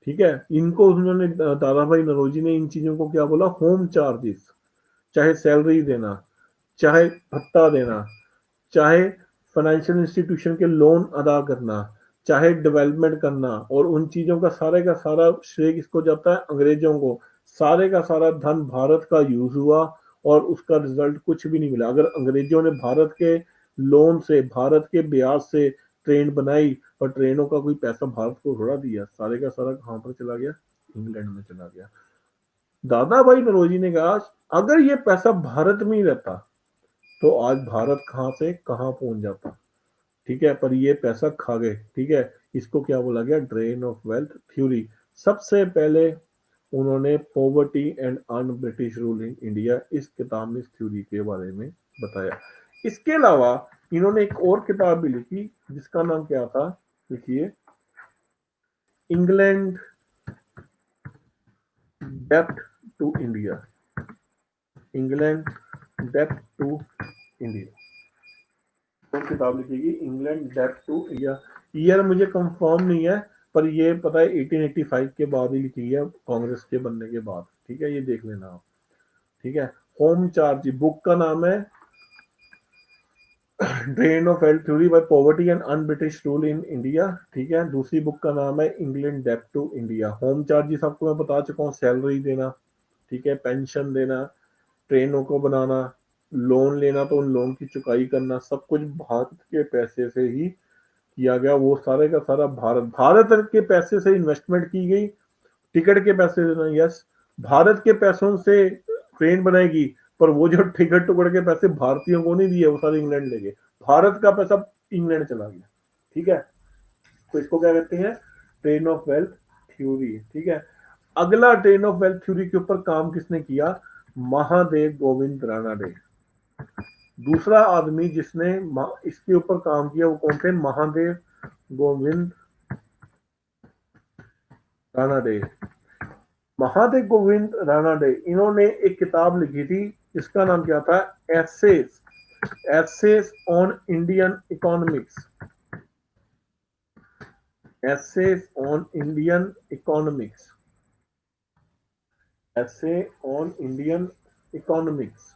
ठीक है। इनको उन्होंने, दादा भाई नरोजी ने इन चीजों को क्या बोला, होम चार्जेस। चाहे सैलरी देना, चाहे भत्ता देना, चाहे फाइनेंशियल इंस्टीट्यूशन के लोन अदा करना, चाहे डेवलपमेंट करना, और उन चीजों का सारा श्रेय किसको जाता है, अंग्रेजों को। सारे का सारा धन भारत का यूज हुआ और उसका रिजल्ट कुछ भी नहीं मिला। अगर अंग्रेजों ने भारत के लोन से, भारत के ब्याज से ट्रेन बनाई और ट्रेनों का कोई पैसा भारत को थोड़ा दिया, सारे का सारा कहाँ पर चला गया, इंग्लैंड में चला गया। दादा भाई नौरोजी ने कहा अगर ये पैसा भारत में ही रहता तो आज भारत कहाँ से कहाँ पहुंच जाता, ठीक है, पर ये पैसा खा गए, ठीक है। इसको क्या बोला गया, ड्रेन ऑफ वेल्थ थ्योरी। सबसे पहले उन्होंने poverty and un British rule in India इस किताब में इस थ्योरी के बारे में बताया। इसके अलावा इन्होंने एक और किताब भी लिखी जिसका नाम क्या था, लिखिए, इंग्लैंड डेप्ट टू इंडिया, इंग्लैंड डेप्ट टू इंडिया। तो किताब लिखेगी इंग्लैंड डेप्ट टू इंडिया। ईयर मुझे कंफर्म नहीं है, पर ये पता है 1885 के बाद ही लिखी है, कांग्रेस के बनने के बाद, ठीक है, ये देख लेना आप, ठीक है। होम चार्ज बुक का नाम है drain of wealth theory by poverty and un British rule in India, ठीक है। दूसरी बुक का नाम है इंग्लैंड डेप्ट टू इंडिया। होम चार्जेस आपको मैं बता चुका हूँ, सैलरी देना, ठीक है, पेंशन देना, ट्रेनों को बनाना, लोन लेना तो उन लोन की चुकाई करना, सब कुछ भारत के पैसे से ही किया गया। वो सारे का सारा भारत के पैसे से इन्वेस्टमेंट की गई। टिकट के पैसे देना, यस, भारत के पैसों से ट्रेन बनाएगी, पर वो जो टिकट टुकड़ के पैसे भारतीयों को नहीं दिए, वो सारे इंग्लैंड ले गए, भारत का पैसा इंग्लैंड चला गया, ठीक है। तो इसको क्या कहते हैं, ट्रेन ऑफ वेल्थ थ्योरी, ठीक है। अगला ट्रेन ऑफ वेल्थ थ्योरी के ऊपर काम किसने किया, महादेव गोविंद रानाडे। दूसरा आदमी जिसने इसके ऊपर काम किया वो कौन थे, महादेव गोविंद रानाडे। महादेव गोविंद रानाडे, इन्होंने एक किताब लिखी थी जिसका नाम क्या था, essays on Indian economics, essays on Indian economics, essay on Indian economics.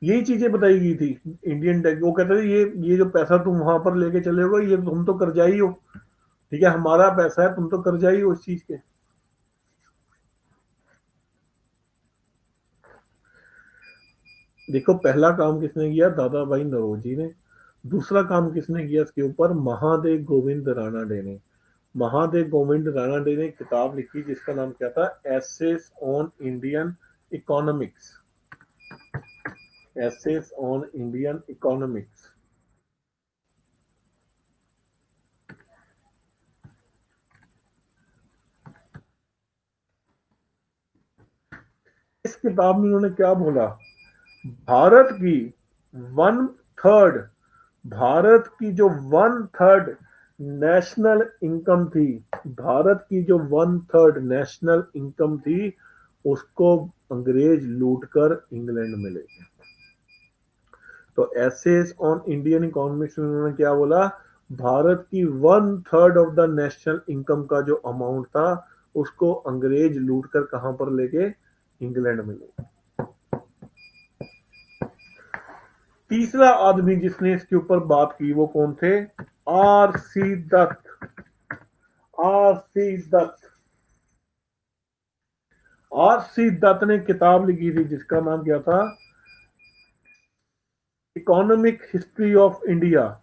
यही चीजें बताई गई थी इंडियन टैक्स। वो कहते थे ये जो पैसा तुम वहां पर लेके चले हो, ये तुम तो कर्जाई हो, ठीक है, हमारा पैसा है, तुम तो कर्जाई हो इस चीज के। देखो पहला काम किसने किया, दादा भाई नौरोजी ने। दूसरा काम किसने किया इसके ऊपर, महादेव गोविंद रानाडे ने। महादेव गोविंद रानाडे ने किताब लिखी जिसका नाम क्या था, essays on Indian economics, essays on Indian economics. इस किताब में उन्होंने क्या बोला, भारत की 1/3, भारत की जो 1/3 नेशनल इनकम थी, भारत की जो 1/3 नेशनल इनकम थी, उसको अंग्रेज लूट कर इंग्लैंड में ले गए। तो एसेस ऑन इंडियन इकोनॉमिक्स में उन्होंने क्या बोला, भारत की 1/3 ऑफ द नेशनल इनकम का जो अमाउंट था उसको अंग्रेज लूट कर कहां पर लेके, इंग्लैंड में ले गए। तीसरा आदमी जिसने इसके ऊपर बात की वो कौन थे, R C. Dutt, R C. Dutt. R C. Dutt ने किताब लिखी थी जिसका नाम क्या था, economic history of India,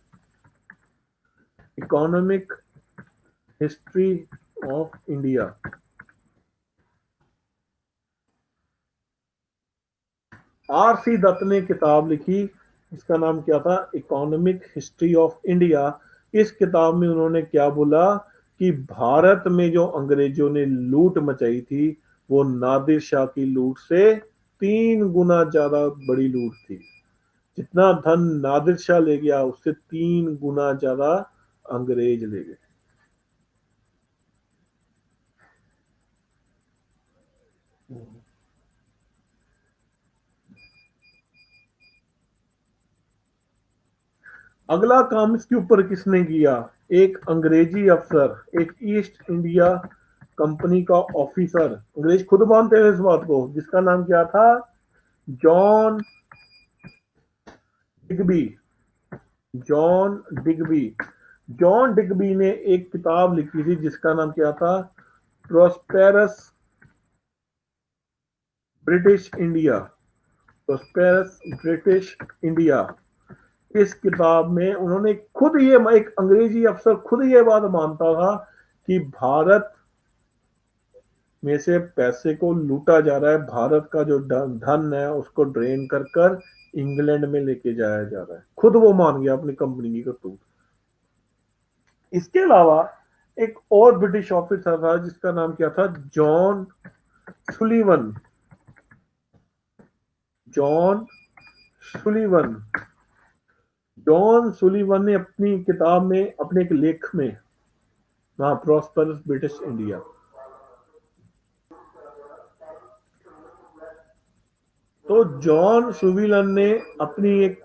economic history of India. R C. Dutt ने किताब लिखी इसका नाम क्या था, इकोनॉमिक हिस्ट्री ऑफ इंडिया। इस किताब में उन्होंने क्या बोला कि भारत में जो अंग्रेजों ने लूट मचाई थी वो नादिर शाह की लूट से 3 गुना ज्यादा बड़ी लूट थी। जितना धन नादिर शाह ले गया उससे 3 गुना ज्यादा अंग्रेज ले गए। अगला काम इसके ऊपर किसने किया, एक अंग्रेजी अफसर, एक ईस्ट इंडिया कंपनी का ऑफिसर, अंग्रेज खुद मानते हैं इस बात को, जिसका नाम क्या था, John Digby, John Digby. John Digby ने एक किताब लिखी थी जिसका नाम क्या था, prosperous British India, prosperous British India. इस किताब में उन्होंने खुद ये, एक अंग्रेजी अफसर खुद ये बात मानता था कि भारत में से पैसे को लूटा जा रहा है, भारत का जो धन है उसको ड्रेन कर कर इंग्लैंड में लेके जाया जा रहा है, खुद वो मान गया अपनी कंपनी की करतूत। इसके अलावा एक और ब्रिटिश ऑफिसर था जिसका नाम क्या था, John Sullivan. John Sullivan John Sullivan ने अपनी किताब में, अपने एक लेख में, हाँ, प्रॉस्परस ब्रिटिश इंडिया, तो जॉन सुविलन ने अपनी एक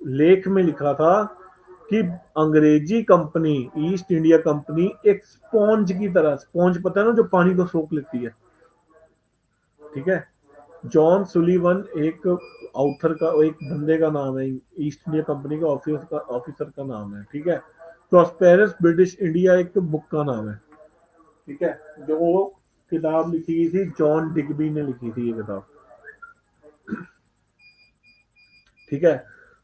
लेख में लिखा था कि अंग्रेजी कंपनी, ईस्ट इंडिया कंपनी एक स्पॉन्ज की तरह, स्पॉन्ज पता है ना, जो पानी को सोख लेती है, ठीक है। जॉन सुलीवन एक ऑथर का, एक बंदे का नाम है, ईस्ट इंडिया कंपनी का ऑफिसर का नाम है, ठीक है। प्रॉस्पेरस ब्रिटिश इंडिया एक बुक का नाम है, ठीक है, जो वो किताब लिखी थी, जॉन डिग्बी ने लिखी थी ये किताब, ठीक है।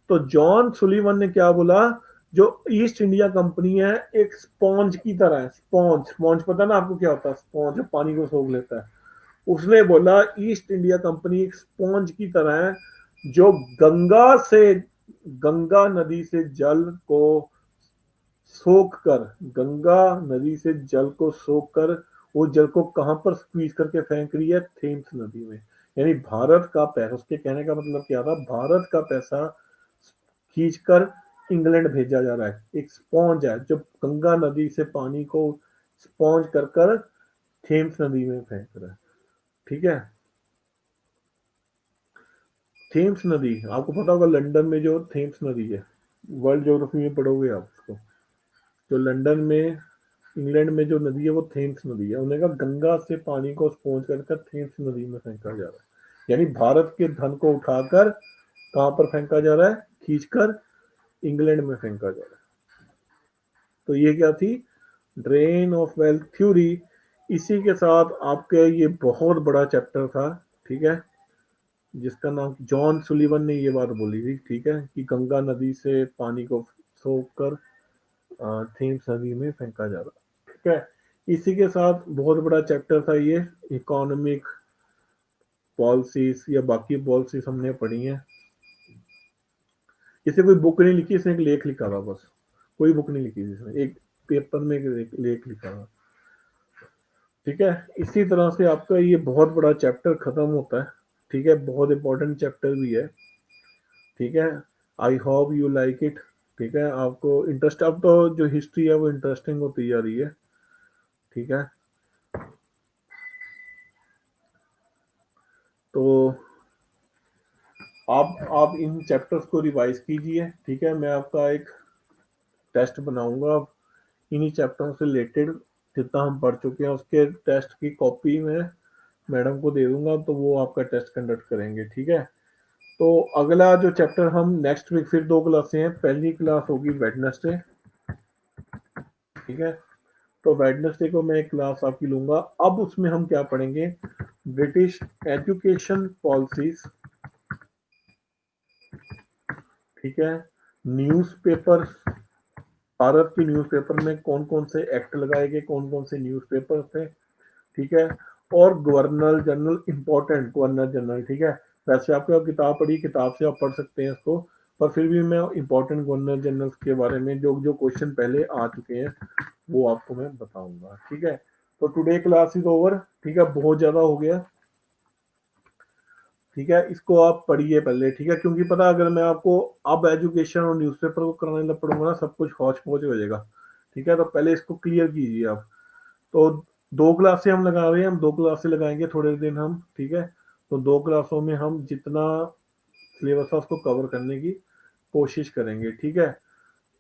तो जॉन सुलीवन ने क्या बोला, जो ईस्ट इंडिया कंपनी है एक स्पॉन्ज की तरह है। स्पॉन्ज, स्पॉन्ज पता ना आपको क्या होता है, स्पॉन्ज जो पानी को सोख लेता है। उसने बोला ईस्ट इंडिया कंपनी एक स्पॉन्ज की तरह है, जो गंगा नदी से जल को सोख कर, गंगा नदी से जल को सोख कर वो जल को कहां पर स्क्वीज करके फेंक रही है, थेम्स नदी में। यानी भारत का पैसा, उसके कहने का मतलब क्या था, भारत का पैसा खींचकर इंग्लैंड भेजा जा रहा है। एक स्पॉन्ज है जो गंगा नदी से पानी को स्पॉन्ज कर कर थेम्स नदी में फेंक रहा है, ठीक है। थेम्स नदी आपको पता होगा, लंदन में जो थेम्स नदी है, वर्ल्ड ज्योग्राफी में पढ़ोगे आप उसको, जो लंदन में, इंग्लैंड में जो नदी है वो थेम्स नदी है। उन्होंने कहा गंगा से पानी को स्पॉन्ज कर थेम्स नदी में फेंका जा रहा है, यानी भारत के धन को उठाकर कहां पर फेंका जा रहा है, खींचकर इंग्लैंड में फेंका जा रहा है। तो ये क्या थी, ड्रेन ऑफ वेल्थ थ्योरी। इसी के साथ आपके ये बहुत बड़ा चैप्टर था, ठीक है, जिसका नाम, जॉन सुलीवन ने ये बात बोली थी, ठीक है, कि गंगा नदी से पानी को सोख कर थेम्स नदी में फेंका जा रहा, ठीक है। इसी के साथ बहुत बड़ा चैप्टर था ये, इकोनॉमिक पॉलिसीज या बाकी पॉलिसीज हमने पढ़ी हैं। इसे कोई बुक नहीं लिखी, इसने एक लेख लिखा था बस, कोई बुक नहीं लिखी इसने, एक पेपर में एक लेख लिखा था, ठीक है। इसी तरह से आपका ये बहुत बड़ा चैप्टर खत्म होता है, ठीक है, बहुत इंपॉर्टेंट चैप्टर भी है, ठीक है। I hope you like it, ठीक है, आपको इंटरेस्ट, अब तो जो हिस्ट्री है वो इंटरेस्टिंग होती जा रही है, ठीक है। तो आप इन चैप्टर्स को रिवाइज कीजिए, ठीक है। मैं आपका एक टेस्ट बनाऊंगा इन्हीं चैप्टरों से रिलेटेड, जितना हम पढ़ चुके हैं उसके टेस्ट की कॉपी में मैडम को दे दूंगा, तो वो आपका टेस्ट कंडक्ट करेंगे, ठीक है। तो अगला जो चैप्टर हम नेक्स्ट वीक, फिर 2 क्लासें हैं, पहली क्लास होगी वेडनेसडे, ठीक है। तो वेडनेसडे को मैं एक क्लास आपकी लूंगा। अब उसमें हम क्या पढ़ेंगे, ब्रिटिश एजुकेशन पॉलिसीज, ठीक है, न्यूज़पेपर, भारत की न्यूज़पेपर में कौन कौन से एक्ट लगाए गए, कौन कौन से न्यूज़पेपर थे, ठीक है, और governor general, important governor general, ठीक है। वैसे आपको किताब पढ़ी, किताब से आप पढ़ सकते हैं इसको, पर फिर भी मैं इंपॉर्टेंट गवर्नर जनरल के बारे में जो जो क्वेश्चन पहले आ चुके हैं वो आपको मैं बताऊंगा, ठीक है। तो टुडे क्लास इज ओवर, ठीक है, बहुत ज्यादा हो गया, ठीक है। इसको आप पढ़िए पहले, ठीक है, क्योंकि पता, अगर मैं आपको अब एजुकेशन और न्यूज़पेपर को कराने लग पड़ूंगा ना, सब कुछ हौच पौच हो जाएगा, ठीक है। तो पहले इसको क्लियर कीजिए आप। तो 2 क्लासें हम लगा रहे हैं, हम 2 क्लासें लगाएंगे थोड़े दिन हम, ठीक है। तो 2 क्लासों में हम जितना सिलेबस है उसको कवर करने की कोशिश करेंगे, ठीक है।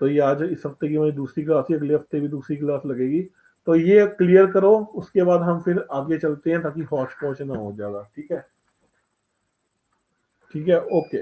तो ये आज इस हफ्ते की हमारी दूसरी क्लास है, अगले हफ्ते भी दूसरी क्लास लगेगी। तो ये क्लियर करो, उसके बाद हम फिर आगे चलते हैं, ताकि हौच पौच ना हो ज्यादा, ठीक है, ठीक है, ओके।